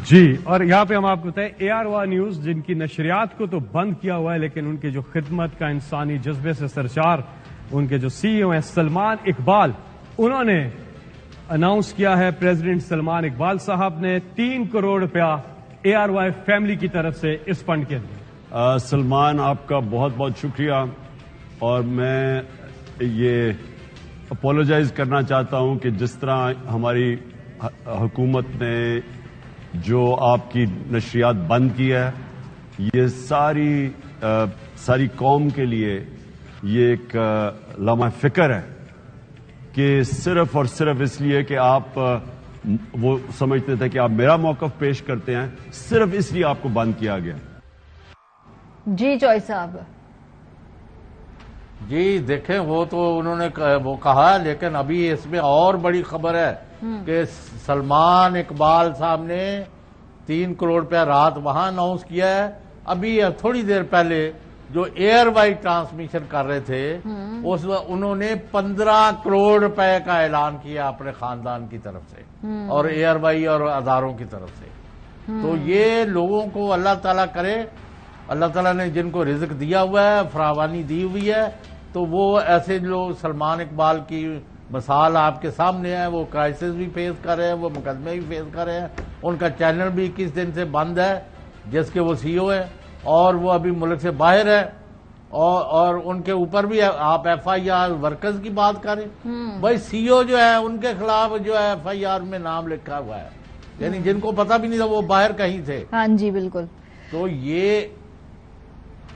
جی، اور یہاں پہ ہم آپ کو بتائیں اے آر وائی نیوز جن کی نشریات کو تو بند کیا ہوا ہے، لیکن ان کے جو خدمت کا انسانی جذبے سے سرشار ان کے جو سی ای او ہیں سلمان اقبال، انہوں نے اناؤنس کیا ہے، پریزیڈنٹ سلمان اقبال صاحب نے 3 کروڑ روپیہ اے آر وائی فیملی کی طرف سے اس فنڈ کے لیے. سلمان آپ کا بہت بہت شکریہ، اور میں یہ اپولوجائز کرنا چاہتا ہوں کہ جس طرح ہماری حکومت نے جو آپ کی نشریات بند کی ہے، یہ ساری قوم کے لیے یہ ایک لمحہ فکر ہے کہ صرف اور صرف اس لیے کہ آپ وہ سمجھتے تھے کہ آپ میرا موقف پیش کرتے ہیں، صرف اس لیے آپ کو بند کیا گیا. جی چوئی صاحب جی دیکھیں وہ تو انہوں نے وہ کہا، لیکن ابھی اس میں اور بڑی خبر ہے کہ سلمان اقبال صاحب نے 3 کروڑ روپیہ رات وہاں اناؤنس کیا ہے. ابھی تھوڑی دیر پہلے جو ایئر وائی ٹرانسمیشن کر رہے تھے انہوں نے 15 کروڑ روپے کا اعلان کیا اپنے خاندان کی طرف سے اور ایئر وائی اور اداروں کی طرف سے. تو یہ لوگوں کو اللہ تعالیٰ کرے، اللہ تعالیٰ نے جن کو رزق دیا ہوا ہے، فراوانی دی ہوئی ہے، تو وہ ایسے لوگ سلمان اقبال کی مثال آپ کے سامنے ہے. وہ کرائسس بھی فیس کر رہے ہیں، وہ مقدمے بھی فیس کر رہے ہیں. ان کا چینل بھی 21 دن سے بند ہے جس کے وہ سی او ہے، اور وہ ابھی ملک سے باہر ہے، اور ان کے اوپر بھی آپ ایف آئی آر ورکرز کی بات کریں. بھائی سی او جو ہے ان کے خلاف جو ہے ایف آئی آر میں نام لکھا ہوا ہے، یعنی جن کو پتہ بھی نہیں تھا وہ باہر کہیں تھے. ہاں جی بالکل. تو یہ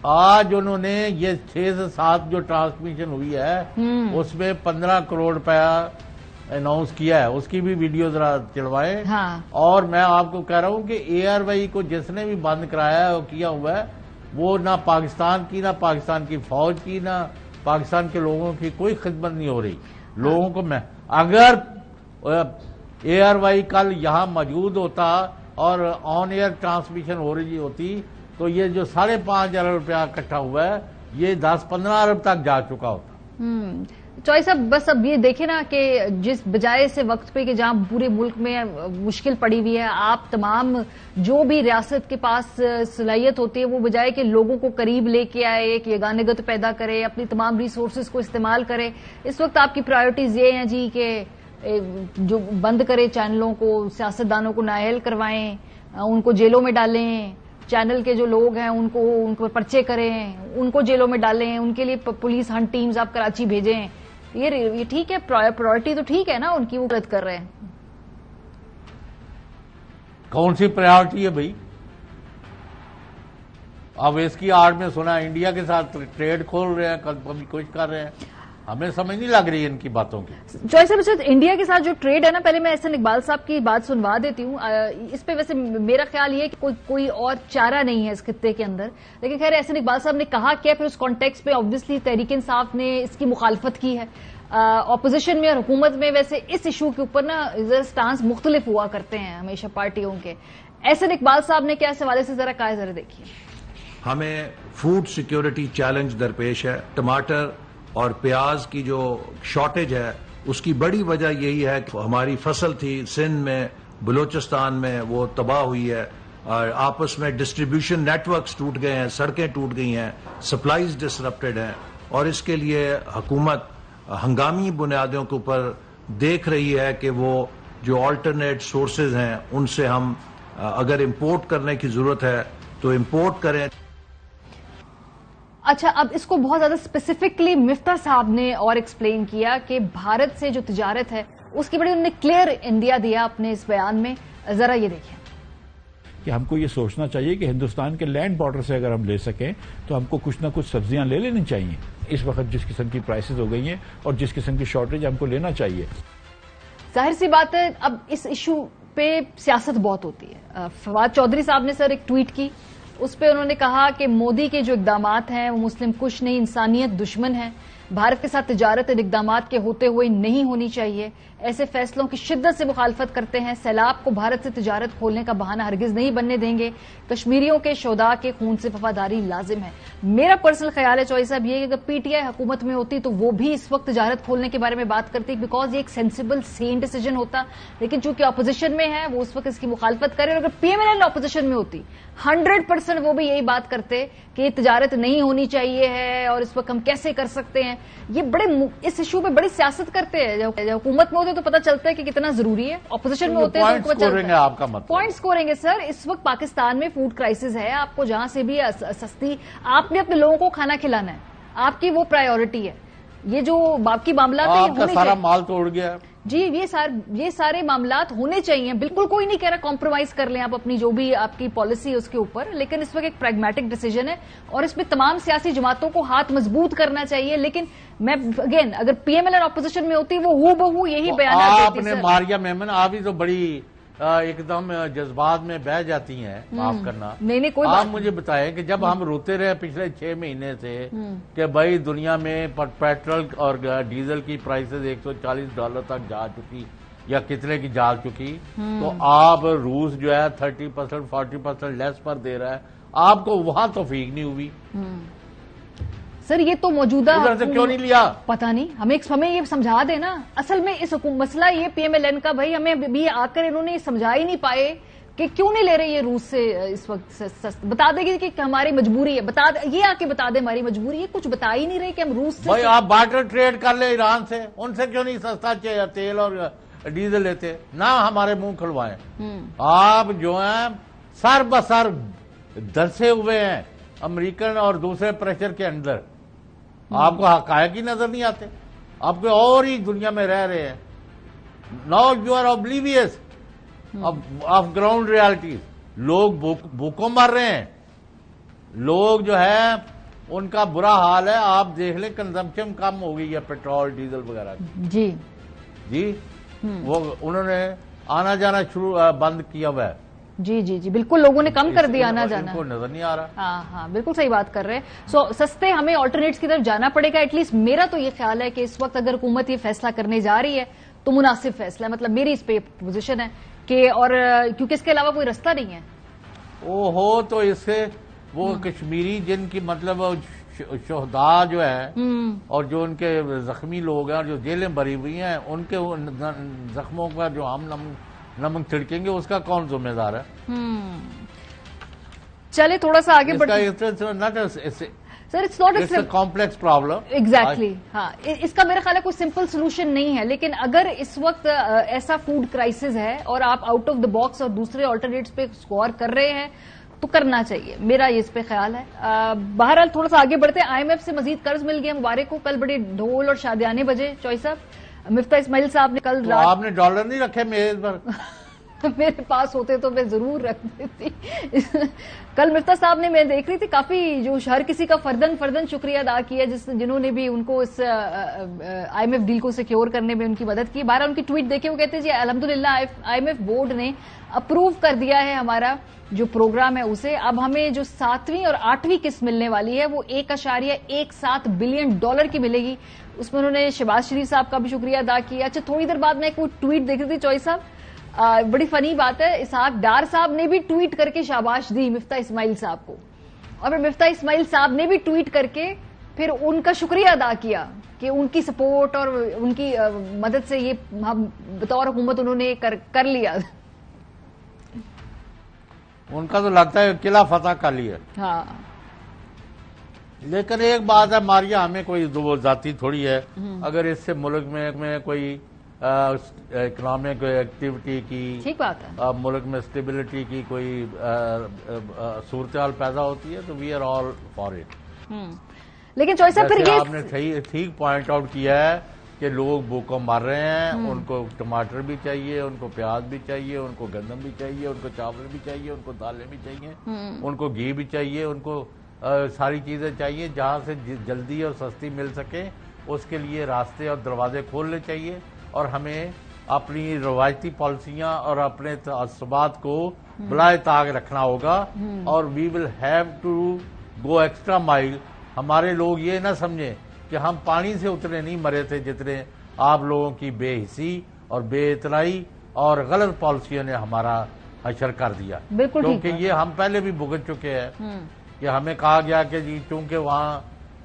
آج انہوں نے یہ 6 سے 7 جو ٹرانسمیشن ہوئی ہے اس میں 15 کروڑ روپیہ اناؤنس کیا ہے. اس کی بھی ویڈیو ذرا چلوائیں. اور میں آپ کو کہہ رہا ہوں کہ اے آر وائی کو جس نے بھی بند کرایا ہے اور کیا ہوا ہے وہ نہ پاکستان کی، نہ پاکستان کی فوج کی، نہ پاکستان کے لوگوں کی کوئی خدمت نہیں ہو رہی. لوگوں کو میں اگر اے آر وائی کل یہاں موجود ہوتا اور آن ایئر ٹرانسمیشن ہو رہی ہوتی تو یہ جو 5.5 ارب روپیہ اکٹھا ہوا ہے یہ 10-15 ارب تک جا چکا ہوتا. چوائس صاحب بس اب یہ دیکھیں نا کہ جس بجائے سے وقت پہ کہ جہاں پورے ملک میں مشکل پڑی ہوئی ہے، آپ تمام جو بھی ریاست کے پاس صلاحیت ہوتی ہے وہ بجائے کہ لوگوں کو قریب لے کے آئے، ایک یگانگت پیدا کرے، اپنی تمام ریسورسز کو استعمال کرے، اس وقت آپ کی پرائیورٹیز یہ ہیں جی کہ جو بند کرے چینلوں کو، سیاستدانوں کو نااہل کروائیں، ان کو جیلوں میں ڈالیں، چینل کے جو لوگ ہیں ان کو پرچے کریں، ان کو جیلوں میں ڈالیں، ان کے لیے پولیس ہنٹ ٹیمز آپ کراچی بھیجیں. یہ ٹھیک ہے، پرائیورٹی تو ٹھیک ہے نا ان کی، وہ غلط کر رہے ہیں. کون سی پرائیورٹی ہے بھائی؟ اب اس کی آڑ میں سنا انڈیا کے ساتھ ٹریڈ کھول رہے ہیں، کبھی کچھ کر رہے ہیں، ہمیں سمجھ نہیں لگ رہی ان کی باتوں کی. چوائس صاحب انڈیا کے ساتھ جو ٹریڈ ہے نا، پہلے میں احسن اقبال صاحب کی بات سنوا دیتی ہوں. اس پہ ویسے میرا خیال یہ ہے کہ کوئی اور چارہ نہیں ہے اس خطے کے اندر، لیکن خیر احسن اقبال صاحب نے کہا کیا، پھر اس کانٹیکس میں آبویسلی تحریک انصاف نے اس کی مخالفت کی ہے. اپوزیشن میں اور حکومت میں ویسے اس ایشو کے اوپر نا سٹانس مختلف ہوا کرتے ہیں ہمیشہ پارٹیوں کے. احسن اقبال صاحب نے کیا اس حوالے سے ذرا کہا ہے، ذرا دیکھیے. ہمیں فوڈ سیکیورٹی چیلنج درپیش ہے. ٹماٹر اور پیاز کی جو شارٹیج ہے اس کی بڑی وجہ یہی ہے کہ ہماری فصل تھی سندھ میں، بلوچستان میں، وہ تباہ ہوئی ہے، اور آپس میں ڈسٹریبیوشن نیٹ ورکس ٹوٹ گئے ہیں، سڑکیں ٹوٹ گئی ہیں، سپلائیز ڈسرپٹڈ ہیں، اور اس کے لیے حکومت ہنگامی بنیادوں کے اوپر دیکھ رہی ہے کہ وہ جو آلٹرنیٹ سورسز ہیں ان سے ہم اگر امپورٹ کرنے کی ضرورت ہے تو امپورٹ کریں. اچھا، اب اس کو بہت زیادہ اسپیسیفکلی مفتاح صاحب نے اور ایکسپلین کیا کہ بھارت سے جو تجارت ہے اس کی بڑی انہوں نے کلیئر انڈیا دیا اپنے اس بیان میں. ذرا یہ دیکھیں کہ ہم کو یہ سوچنا چاہیے کہ ہندوستان کے لینڈ بارڈر سے اگر ہم لے سکیں تو ہم کو کچھ نہ کچھ سبزیاں لے لینی چاہیے. اس وقت جس قسم کی پرائسز ہو گئی ہیں اور جس قسم کی شارٹیج ہم کو لینا چاہیے. ظاہر سی بات ہے اب اس ایشو پہ سیاست بہت ہوتی ہے. فواد چودھری صاحب نے سر ایک ٹویٹ کی، اس پہ انہوں نے کہا کہ مودی کے جو اقدامات ہیں وہ مسلم کش نہیں، انسانیت دشمن ہیں. بھارت کے ساتھ تجارت ان اقدامات کے ہوتے ہوئے نہیں ہونی چاہیے. ایسے فیصلوں کی شدت سے مخالفت کرتے ہیں. سیلاب کو بھارت سے تجارت کھولنے کا بہانہ ہرگز نہیں بننے دیں گے. کشمیریوں کے شہداء کے خون سے وفاداری لازم ہے. میرا پرسنل خیال ہے چوائس صاحب یہ کہ اگر پی ٹی آئی حکومت میں ہوتی تو وہ بھی اس وقت تجارت کھولنے کے بارے میں بات کرتی، بیکاز یہ ایک سینسیبل سین ڈیسیجن ہوتا. لیکن چونکہ اپوزیشن میں ہے وہ اس وقت اس کی مخالفت کرے، اور اگر P M L N opposition میں ہوتی 100% وہ بھی یہی بات کرتے کہ یہ تجارت نہیں ہونی چاہیے ہے اور اس وقت ہم کیسے کر سکتے ہیں. یہ بڑے اس ایشو پہ بڑی سیاست کرتے ہیں. جب حکومت میں ہوتے تو پتہ چلتا ہے کہ کتنا ضروری ہے، اپوزیشن میں ہوتے ہیں تو پوائنٹ سکورنگ ہے. سر اس وقت پاکستان میں فوڈ کرائسس ہے، آپ کو جہاں سے بھی سستی، آپ نے اپنے لوگوں کو کھانا کھلانا ہے، آپ کی وہ پرائیورٹی ہے. یہ جو باقی معاملات ہیں آپ کا سارا مال توڑ گیا جی، یہ سارے معاملات ہونے چاہیے. بالکل کوئی نہیں کہہ رہا کمپرومائز کر لیں آپ اپنی جو بھی آپ کی پالیسی ہے اس کے اوپر، لیکن اس وقت ایک پریگمیٹک ڈیسیجن ہے اور اس میں تمام سیاسی جماعتوں کو ہاتھ مضبوط کرنا چاہیے. لیکن میں اگین اگر P M L N opposition میں ہوتی وہ ہو بہو یہی بیانات دیتی. آپ نے ماریا میمن آپ ہی تو بڑی ایک دم جذبات میں بہ جاتی ہیں، معاف کرنا. نہیں کوئی آپ مجھے بتائیں کہ جب ہم روتے رہے پچھلے 6 مہینے سے کہ بھائی دنیا میں پیٹرول اور ڈیزل کی پرائسز $140 تک جا چکی یا کتنے کی جا چکی، تو آپ روس جو ہے 30% 40% لیس پر دے رہا ہے. آپ کو وہاں توفیق نہیں ہوئی. سر یہ تو موجودہ کیوں نہیں لیا پتا نہیں، ہمیں یہ سمجھا دے نا. اصل میں اس مسئلہ یہ پی ایم ایل این کا بھائی ہمیں بھی آ کر انہوں نے سمجھا ہی نہیں پائے کہ کیوں نہیں لے رہے یہ روس سے اس وقت. بتا دے گی کہ ہماری مجبوری ہے، یہ آ کے بتا دے ہماری مجبوری ہے. کچھ بتا ہی نہیں رہے کہ ہم روس سے. بھائی آپ بارٹر ٹریڈ کر لیں ایران سے، ان سے کیوں نہیں سستا تیل اور ڈیزل لیتے؟ نہ ہمارے منہ کھلوائیں. آپ جو ہیں سر بسر دھنسے ہوئے ہیں امریکن اور دوسرے پریشر کے اندر. آپ کو حقائق ہی نظر نہیں آتے، آپ کو اور ہی دنیا میں رہ رہے ہیں. Now you are oblivious of ground realities. لوگ بھوکوں مر رہے ہیں، لوگ جو ہے ان کا برا حال ہے. آپ دیکھ لیں کنزمپشن کم ہو گئی ہے پیٹرول ڈیزل وغیرہ کی. جی وہ انہوں نے آنا جانا بند کیا ہوا ہے. جی بالکل لوگوں نے کم کر دیا آنا جانا. ان کو نظر نہیں آ رہا. ہاں بالکل صحیح بات کر رہے ہیں. سستے ہمیں آلٹرنیٹس کی طرف جانا پڑے گا. ایٹ لیسٹ میرا تو یہ خیال ہے کہ اس وقت اگر حکومت یہ فیصلہ کرنے جا رہی ہے تو مناسب فیصلہ ہے. مطلب میری اس پہ پوزیشن ہے کہ اور کیونکہ اس کے علاوہ کوئی رستہ نہیں ہے. وہ ہو تو اس سے وہ کشمیری جن کی مطلب شہداء جو ہے اور جو ان کے زخمی لوگ ہیں اور جو جیلیں بھری ہوئی ہیں ان کے زخموں پر جو ہم نمک چھڑکیں گے اس کا کون ذمہ دار ہے؟ چلے تھوڑا سا آگے sir it's not a complex problem. Exactly ہاں، اس کا میرا خیال ہے کوئی سمپل سولوشن نہیں ہے، لیکن اگر اس وقت ایسا فوڈ کرائسس ہے اور آپ آؤٹ آف دا باکس اور دوسرے آلٹرنیٹس پہ اسکور کر رہے ہیں تو کرنا چاہیے، میرا یہ اس پہ خیال ہے. بہرحال تھوڑا سا آگے بڑھتے ہیں. آئی ایم ایف سے مزید قرض مل گیا مبارک کو، کل بڑے ڈھول اور شادیانے بجے. چوئی صاحب، مفتاح اسماعیل صاحب نے کل رات آپ نے ڈالر نہیں رکھے میز پر؟ میرے پاس ہوتے تو میں ضرور رکھ دیتی. کل مفتاح صاحب نے، میں دیکھ رہی تھی، کافی جو ہر کسی کا فردن شکریہ ادا کیا جنہوں نے بھی ان کو اس آئی ایم ایف ڈیل کو سیکیور کرنے میں ان کی مدد کی. بہرحال ان کی ٹویٹ دیکھے وہ کہتے ہیں جی الحمدللہ آئی ایم ایف بورڈ نے اپروو کر دیا ہے ہمارا جو پروگرام ہے اسے. اب ہمیں جو 7ویں اور 8ویں قسط ملنے والی ہے وہ $1.17 بلین کی ملے گی. اس میں انہوں نے شہباز شریف صاحب کا بھی شکریہ ادا کیا. اچھا، تھوڑی دیر بعد میں ایک ٹویٹ دیکھ رہی تھی چوئی صاحب، بڑی فنی بات ہے، اسحاق ڈار صاحب نے بھی ٹویٹ کر کے شاباش دی مفتاح اسماعیل صاحب کو، اور پھر مفتاح اسماعیل صاحب نے بھی ٹویٹ کر کے پھر ان کا شکریہ ادا کیا کہ ان کی سپورٹ اور ان کی مدد سے یہ ہم بطور حکومت انہوں نے کر لیا. ان کا تو لگتا ہے قلعہ فتح کر لیا. ہاں، لیکن ایک بات ہے ماریا، ہمیں کوئی ذاتی تھوڑی ہے، اگر اس سے ملک میں کوئی اکنامک ایکٹیویٹی کی، ٹھیک بات ہے، ملک میں اسٹیبلٹی کی کوئی صورتحال پیدا ہوتی ہے تو we are all for it. لیکن چوئی صاحب پھر آپ نے ٹھیک پوائنٹ آؤٹ کیا ہے کہ لوگ بھوکوں مر رہے ہیں، ان کو ٹماٹر بھی چاہیے، ان کو پیاز بھی چاہیے، ان کو گندم بھی چاہیے، ان کو چاول بھی چاہیے، ان کو دالیں بھی چاہیے، ان کو گھی بھی چاہیے، ان کو ساری چیزیں چاہیے جہاں سے جلدی اور سستی مل سکے. اس کے لیے راستے اور دروازے کھولنے چاہیے، اور ہمیں اپنی روایتی پالیسیاں اور اپنے تعصبات کو بلائے طاق رکھنا ہوگا، اور we will have to go extra mile. ہمارے لوگ یہ نہ سمجھیں کہ ہم پانی سے اتنے نہیں مرے تھے جتنے آپ لوگوں کی بے حسی اور بے اتنائی اور غلط پالیسیوں نے ہمارا حشر کر دیا. کیونکہ یہ ہم پہلے بھی بھگت چکے ہیں کہ ہمیں کہا گیا کہ جی چونکہ وہاں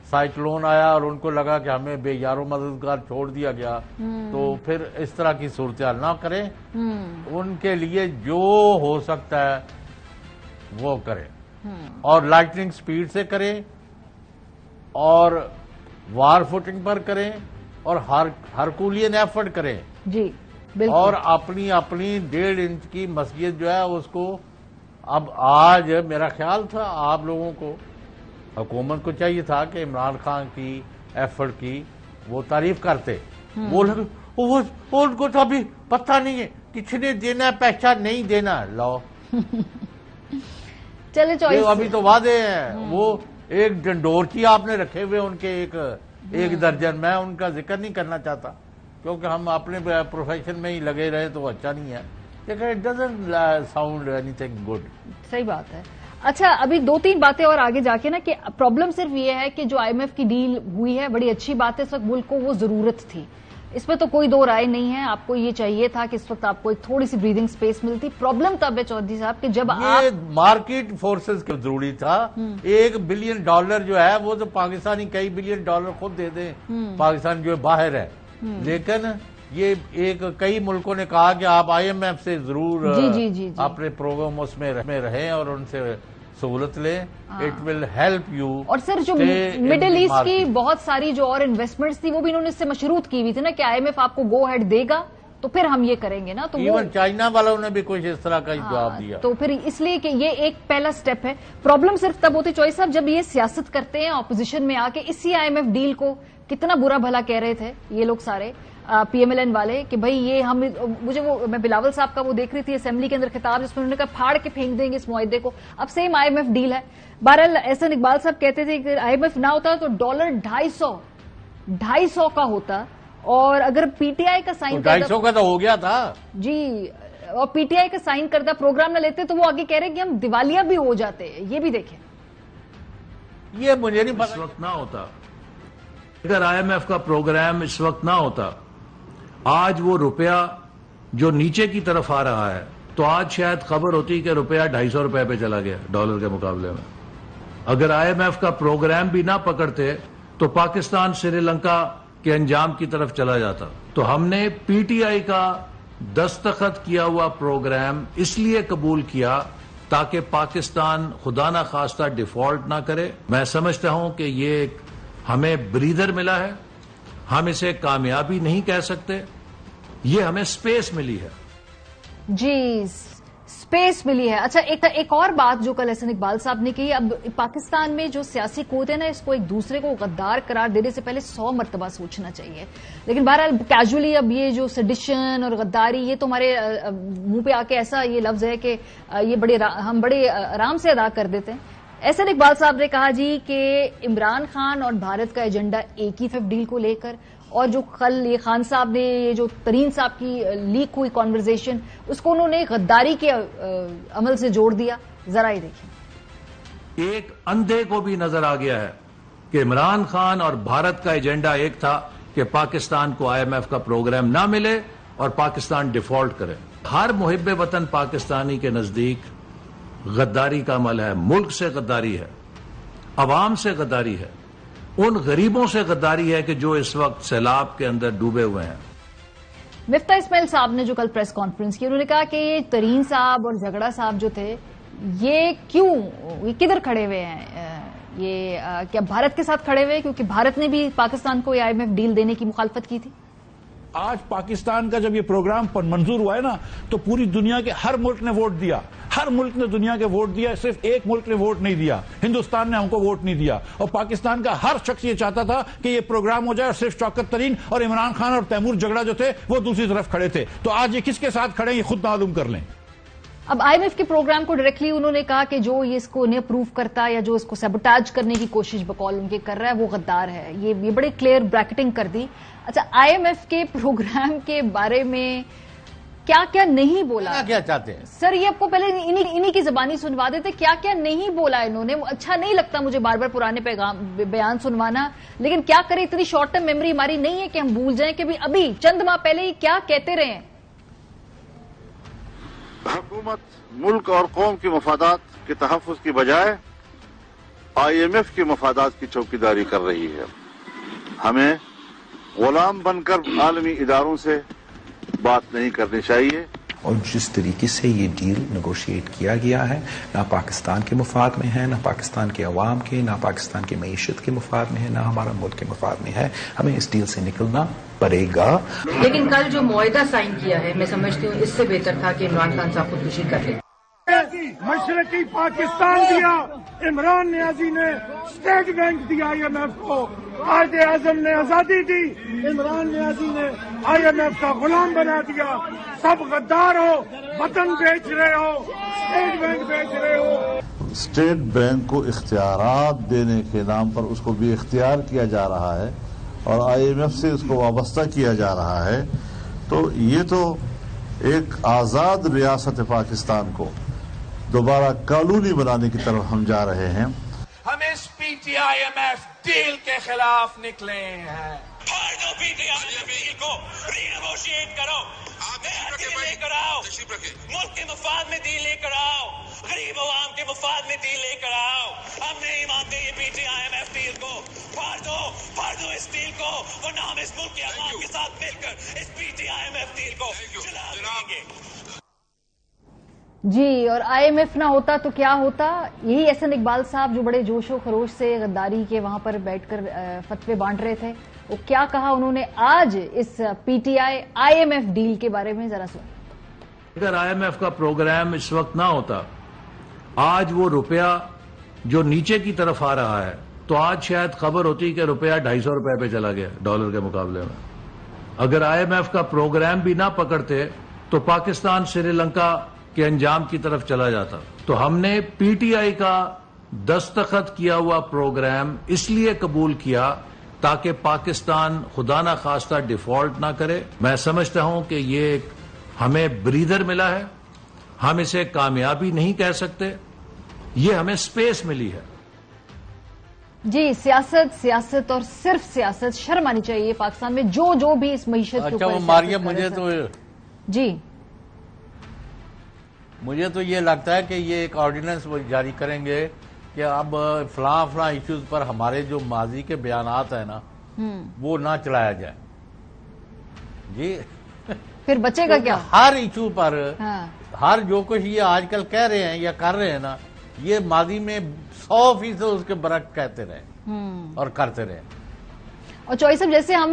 سائیکلون آیا اور ان کو لگا کہ ہمیں بے یارو مددگار چھوڑ دیا گیا تو پھر اس طرح کی صورتحال نہ کریں. ان کے لیے جو ہو سکتا ہے وہ کریں، اور لائٹننگ سپیڈ سے کریں، اور وار فوٹنگ پر کریں، اور ہرکولین ایفرٹ کریں. جی بالکل. اور اپنی 1.5 انچ کی مسجد جو ہے اس کو، اب آج میرا خیال تھا آپ لوگوں کو، حکومت کو چاہیے تھا کہ عمران خان کی ایفرٹ کی وہ تعریف کرتے. وہ ان کو تو ابھی پتہ نہیں ہے کس نے دینا ہے، پیسہ نہیں دینا. لو چلے چوائس ابھی تو وعدے ہیں. وہ ایک ڈنڈورچی آپ نے رکھے ہوئے ان کے ایک درجن. میں ان کا ذکر نہیں کرنا چاہتا کیونکہ ہم اپنے پروفیشن میں ہی لگے رہے تو اچھا نہیں ہے، لیکن it doesn't sound any thing good. صحیح بات ہے. اچھا، ابھی 2-3 باتیں اور آگے جا کے نا، کہ پرابلم صرف یہ ہے کہ جو آئی ایم ایف کی ڈیل ہوئی ہے بڑی اچھی بات ہے، اس وقت ملک کو وہ ضرورت تھی، اس میں تو کوئی دو رائے نہیں ہے. آپ کو یہ چاہیے تھا کہ اس وقت آپ کو ایک تھوڑی سی بریدنگ سپیس ملتی. پرابلم تب ہے چودھری صاحب کہ جب آپ مارکیٹ فورسز کے ضروری تھا. $1 بلین جو ہے وہ تو پاکستانی کئی $1 بلین خود دے دیں، پاکستان جو باہر ہے. لیکن یہ کئی ملکوں نے کہا کہ آپ آئی ایم ایف سے ضرور اپنے پروگرام اس میں رہیں اور ان سے سہولت لیں. It will help you. اور سر جو مڈل ایسٹ کی بہت ساری جو اور انویسٹمنٹس تھی وہ بھی انہوں نے اس سے مشروط کی ہوئی تھی نا کہ آئی ایم ایف آپ کو گو ہیڈ دے گا تو پھر ہم یہ کریں گے نا. تو ایون چائنا والوں نے بھی کچھ اس طرح کا جواب دیا. تو پھر اس لیے کہ یہ ایک پہلا سٹیپ ہے. پرابلم صرف تب ہوتی چوائس صاحب جب یہ سیاست کرتے ہیں اپوزیشن میں آ کے. اسی آئی ایم ایف ڈیل کو کتنا برا بھلا کہہ رہے تھے یہ لوگ سارے پی ایم ایل این والے کہ بھائی یہ ہم مجھے میں بلاول صاحب کا وہ دیکھ رہی تھی اسمبلی کے اندر خطاب جس میں انہوں نے کہا پھاڑ کے پھینک دیں گے اس معاہدے کو. اب same I M F deal ہے. بہرحال احسن اقبال صاحب کہتے تھے کہ آئی ایم ایف نہ ہوتا تو $250 کا ہوتا, اور اگر پی ٹی آئی کا سائن 250 کا تو ہو گیا تھا جی, اور پی ٹی آئی کا سائن کردہ پروگرام نہ لیتے تو وہ آگے کہہ رہے کہ ہم دیوالیہ بھی ہو جاتے. یہ بھی دیکھیں, یہ مجھے نہیں اس وقت نہ ہوتا, اگر آئی ایم ایف کا پروگرام اس وقت نہ ہوتا, آج وہ روپیہ جو نیچے کی طرف آ رہا ہے تو آج شاید خبر ہوتی کہ روپیہ 250 روپے پہ چلا گیا ڈالر کے مقابلے میں. اگر IMF کا پروگرام بھی نہ پکڑتے تو پاکستان سری لنکا کے انجام کی طرف چلا جاتا. تو ہم نے PTI کا دستخط کیا ہوا پروگرام اس لیے قبول کیا تاکہ پاکستان خدا نہ خواستہ ڈیفالٹ نہ کرے. میں سمجھتا ہوں کہ یہ ایک ہمیں بریدر ملا ہے. ہم اسے کامیابی نہیں کہہ سکتے, یہ ہمیں سپیس ملی ہے. جی سپیس ملی ہے. اچھا ایک اور بات جو کل احسن اقبال صاحب نے کی, اب پاکستان میں جو سیاسی قوت ہے نا, اس کو ایک دوسرے کو غدار قرار دینے سے پہلے 100 مرتبہ سوچنا چاہیے. لیکن بہرحال کیجولی اب یہ جو سیڈیشن اور غداری, یہ تو ہمارے منہ پہ آ کے ایسا یہ لفظ ہے کہ یہ ہم بڑے آرام سے ادا کر دیتے ہیں. احسن اقبال صاحب نے کہا جی کہ عمران خان اور بھارت کا ایجنڈا ایک ہی FF ڈیل کو لے کر, اور جو کل یہ خان صاحب نے یہ جو ترین صاحب کی لیک ہوئی کانورزیشن, اس کو انہوں نے غداری کے عمل سے جوڑ دیا. ذرا ہی دیکھیں. ایک اندھے کو بھی نظر آ گیا ہے کہ عمران خان اور بھارت کا ایجنڈا ایک تھا کہ پاکستان کو IMF کا پروگرام نہ ملے اور پاکستان ڈیفالٹ کرے. ہر محب وطن پاکستانی کے نزدیک غداری کا عمل ہے. ملک سے غداری ہے, عوام سے غداری ہے, ان غریبوں سے غداری ہے کہ جو اس وقت سیلاب کے اندر ڈوبے ہوئے ہیں. مفتاح اسماعیل صاحب نے جو کل پریس کانفرنس کی, انہوں نے کہا کہ ترین صاحب اور جھگڑا صاحب جو تھے یہ کدھر کھڑے ہوئے ہیں, یہ کیا بھارت کے ساتھ کھڑے ہوئے, کیونکہ بھارت نے بھی پاکستان کو IMF ڈیل دینے کی مخالفت کی تھی. آج پاکستان کا جب یہ پروگرام منظور ہوا ہے نا, تو پوری دنیا کے ہر ملک نے ووٹ دیا. ہر ملک نے دنیا کے ووٹ دیا, صرف ایک ملک نے ووٹ نہیں دیا, ہندوستان نے ہم کو ووٹ نہیں دیا. اور پاکستان کا ہر شخص یہ چاہتا تھا کہ یہ پروگرام ہو جائے, اور صرف شوکت ترین اور عمران خان اور تیمور جھگڑا جو تھے وہ دوسری طرف کھڑے تھے. تو آج یہ کس کے ساتھ کھڑے یہ خود معلوم کر لیں. اب IMF کے پروگرام کو ڈائریکٹلی انہوں نے کہا کہ جو یہ اس کو انہیں اپروو کرتا یا جو اس کو سیبوٹاج کرنے کی کوشش بقول ان کے کر رہا ہے وہ غدار ہے. یہ بڑے کلیئر بریکٹنگ کر دی. اچھا IMF کے پروگرام کے بارے میں کیا کیا نہیں بولا, کیا چاہتے ہیں سر, یہ آپ کو پہلے انہی کی زبانی سنوا دیتے. کیا کیا نہیں بولا انہوں نے. اچھا نہیں لگتا مجھے بار بار پرانے بیان سنوانا, لیکن کیا کریں, اتنی شارٹ ٹرم میموری ہماری نہیں ہے کہ ہم بھول جائیں کہ ابھی چند ماہ پہلے ہی کیا کہتے رہے ہیں. حکومت ملک اور قوم کے مفادات کے تحفظ کی بجائے IMF کے مفادات کی چوکیداری کر رہی ہے. ہمیں غلام بن کر عالمی اداروں سے بات نہیں کرنی چاہیے. اور جس طریقے سے یہ ڈیل نیگوشیٹ کیا گیا ہے, نہ پاکستان کے مفاد میں ہے, نہ پاکستان کے عوام کے, نہ پاکستان کی معیشت کے مفاد میں ہے, نہ ہمارا ملک کے مفاد میں ہے. ہمیں اس ڈیل سے نکلنا پڑے گا. لیکن کل جو معاہدہ سائن کیا ہے, میں سمجھتی ہوں اس سے بہتر تھا کہ عمران خان صاحب خودکشی کر لیں. مشرقی پاکستان دیا, عمران نیازی نے اسٹیٹ بینک دیا IMF کو, قائد اعظم نے آزادی دی, عمران نیازی نے IMF کا غلام بنا دیا. سب غدار ہو, وطن بیچ رہے ہو, اسٹیٹ بینک بیچ رہے ہو. اسٹیٹ بینک کو اختیارات دینے کے نام پر اس کو بھی اختیار کیا جا رہا ہے اور IMF سے اس کو وابستہ کیا جا رہا ہے. تو یہ تو ایک آزاد ریاست پاکستان کو دوبارہ قانونی بنانے کی طرف ہم جا رہے ہیں. ہم اس PTI-IMF ڈیل کے خلاف نکلے ہیں. PTI-IMF کو ری نیگوشیٹ کرو, لے کر آؤ, ملک کے مفاد میں ڈیل لے کر آؤ, غریب عوام کے مفاد میں ڈیل لے کر آؤ. ہم نہیں مانتے یہ PTI-IMF ڈیل کو. پھاڑ دو اس ڈیل کو, ورنہ ہم اس ملک کے عوام کے ساتھ مل کر اس PTI-IMF ڈیل کو چلا دیں گے. جی, اور IMF نہ ہوتا تو کیا ہوتا. یہی احسن اقبال صاحب جو بڑے جوش و خروش سے غداری کے وہاں پر بیٹھ کر فتوے بانٹ رہے تھے, وہ کیا کہا انہوں نے آج اس PTI-IMF ڈیل کے بارے میں, ذرا سن. اگر IMF کا پروگرام اس وقت نہ ہوتا, آج وہ روپیہ جو نیچے کی طرف آ رہا ہے, تو آج شاید خبر ہوتی کہ روپیہ 250 روپے پہ چلا گیا ڈالر کے مقابلے میں. اگر IMF کا پروگرام بھی نہ پکڑتے تو پاکستان سری لنکا کے انجام کی طرف چلا جاتا. تو ہم نے PTI کا دستخط کیا ہوا پروگرام اس لیے قبول کیا تاکہ پاکستان خدا نہ خواستہ ڈیفالٹ نہ کرے. میں سمجھتا ہوں کہ یہ ایک ہمیں بریدر ملا ہے. ہم اسے کامیابی نہیں کہہ سکتے, یہ ہمیں سپیس ملی ہے. جی, سیاست اور صرف سیاست. شرم آنی چاہیے پاکستان میں جو بھی اس معیشت کے اوپر. ماریہ, مجھے تو جی مجھے تو یہ لگتا ہے کہ یہ ایک آرڈیننس وہ جاری کریں گے کہ اب فلاں ایشوز پر ہمارے جو ماضی کے بیانات ہیں نا وہ نہ چلایا جائے. جی پھر بچے گا کیا؟ ہر ایشو پر ہر جو کچھ یہ آج کل کہہ رہے ہیں یا کر رہے ہیں نا، یہ ماضی میں 100% اس کے برعکس کہتے رہے اور کرتے رہے. اور چوئی صاحب جیسے ہم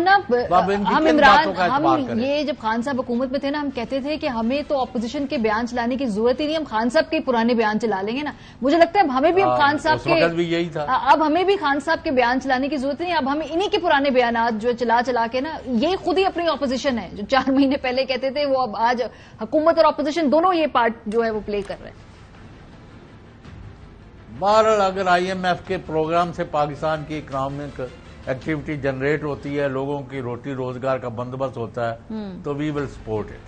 یہ جب خان صاحب حکومت میں تھے نا، ہم کہتے تھے کہ ہمیں تو اپوزیشن کے بیان چلانے کی ضرورت ہی نہیں، ہم خان صاحب کے پرانے بیان چلا لیں گے نا. مجھے لگتا ہے اب ہمیں بھی خان صاحب کے بیان چلانے کی ضرورت نہیں، اب ہمیں انہی کے پرانے بیانات جو چلا کے نا، یہ خود ہی اپنی اپوزیشن ہے جو 4 مہینے پہلے کہتے تھے، وہ اب آج حکومت اور اپوزیشن دونوں یہ پارٹ جو ہے وہ پلے کر رہے ہیں. بہرحال اگر IMF کے پروگرام سے پاکستان کی اکنامک ایکٹیویٹی جنریٹ ہوتی ہے، لوگوں کی روٹی روزگار کا بندوبست ہوتا ہے، تو وی ول سپورٹ اٹ.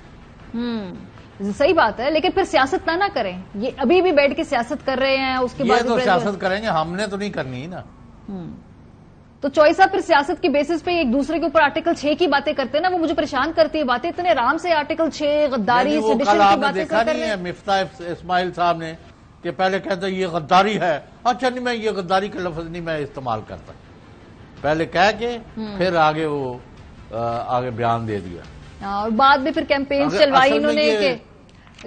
صحیح بات ہے، لیکن پھر سیاست نہ کریں. یہ ابھی بھی بیٹھ کے سیاست کر رہے ہیں، اس کے بعد یہ تو سیاست کریں گے، ہم نے تو نہیں کرنی نا. تو چوئی صاحب پھر سیاست کی بیسس پہ ایک دوسرے کے اوپر آرٹیکل 6 کی باتیں کرتے ہیں نا، وہ مجھے پریشان کرتی ہے باتیں. اتنے آرام سے آرٹیکل 6 غداری سیڈیشن کی باتیں دیکھا نہیں ہے مفتاح اسماعیل صاحب نے کہ پہلے کہتے یہ غداری ہے، اچھا نہیں میں یہ غداری کا لفظ نہیں میں استعمال کرتا، پہلے کہہ کے پھر آگے وہ آگے بیان دے دیا، اور بعد میں پھر کیمپین چلوائی انہوں نے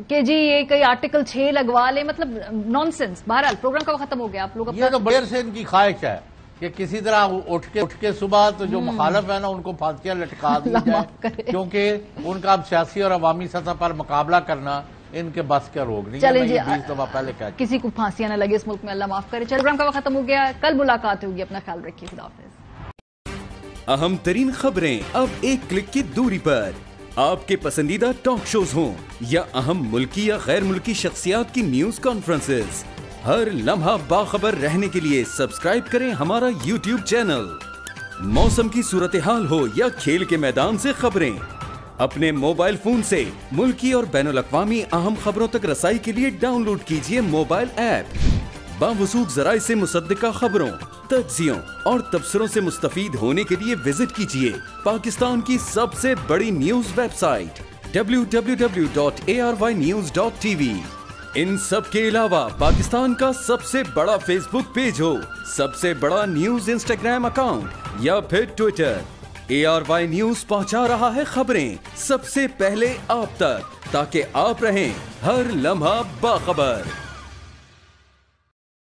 کہ جی یہ کوئی آرٹیکل 6 لگوا لے، مطلب نان سینس. بہرحال پروگرام کا ختم ہو گیا. آپ لوگ یہ تو بڑے سے ان کی خواہش ہے کہ کسی طرح اٹھ کے صبح تو جو مخالف ہے نا ان کو پھانسیاں لٹکا دی جائے، کیونکہ ان کا اب سیاسی اور عوامی سطح پر مقابلہ کرنا ان کے بس کا روگ نہیں. چلیں جی، 20 دفعہ پہلے کہا کسی کو پھانسیاں نہ لگے اس ملک میں، اللہ معاف کرے. چل پروگرام کا وقت ختم ہو گیا، کل ملاقات ہوگی. اپنا خیال رکھیے، خدا حافظ. اہم ترین خبریں اب ایک کلک کی دوری پر. آپ کے پسندیدہ ٹاک شوز ہوں یا اہم ملکی یا غیر ملکی شخصیات کی نیوز کانفرنسز، ہر لمحہ باخبر رہنے کے لیے سبسکرائب کریں ہمارا YouTube چینل. موسم کی صورتحال ہو یا کھیل کے میدان سے خبریں، اپنے موبائل فون سے ملکی اور بین الاقوامی اہم خبروں تک رسائی کے لیے ڈاؤن لوڈ کیجیے موبائل ایپ. باوثوق ذرائع سے مصدقہ خبروں، تجزیوں اور تبصروں سے مستفید ہونے کے لیے وزٹ کیجیے پاکستان کی سب سے بڑی نیوز ویب سائٹ www.arYnews.tv. ان سب کے علاوہ پاکستان کا سب سے بڑا فیس بک پیج ہو، سب سے بڑا نیوز انسٹاگرام اکاؤنٹ یا پھر ٹویٹر، ARY نیوز پہنچا رہا ہے خبریں سب سے پہلے آپ تک، تاکہ آپ رہیں ہر لمحہ باخبر.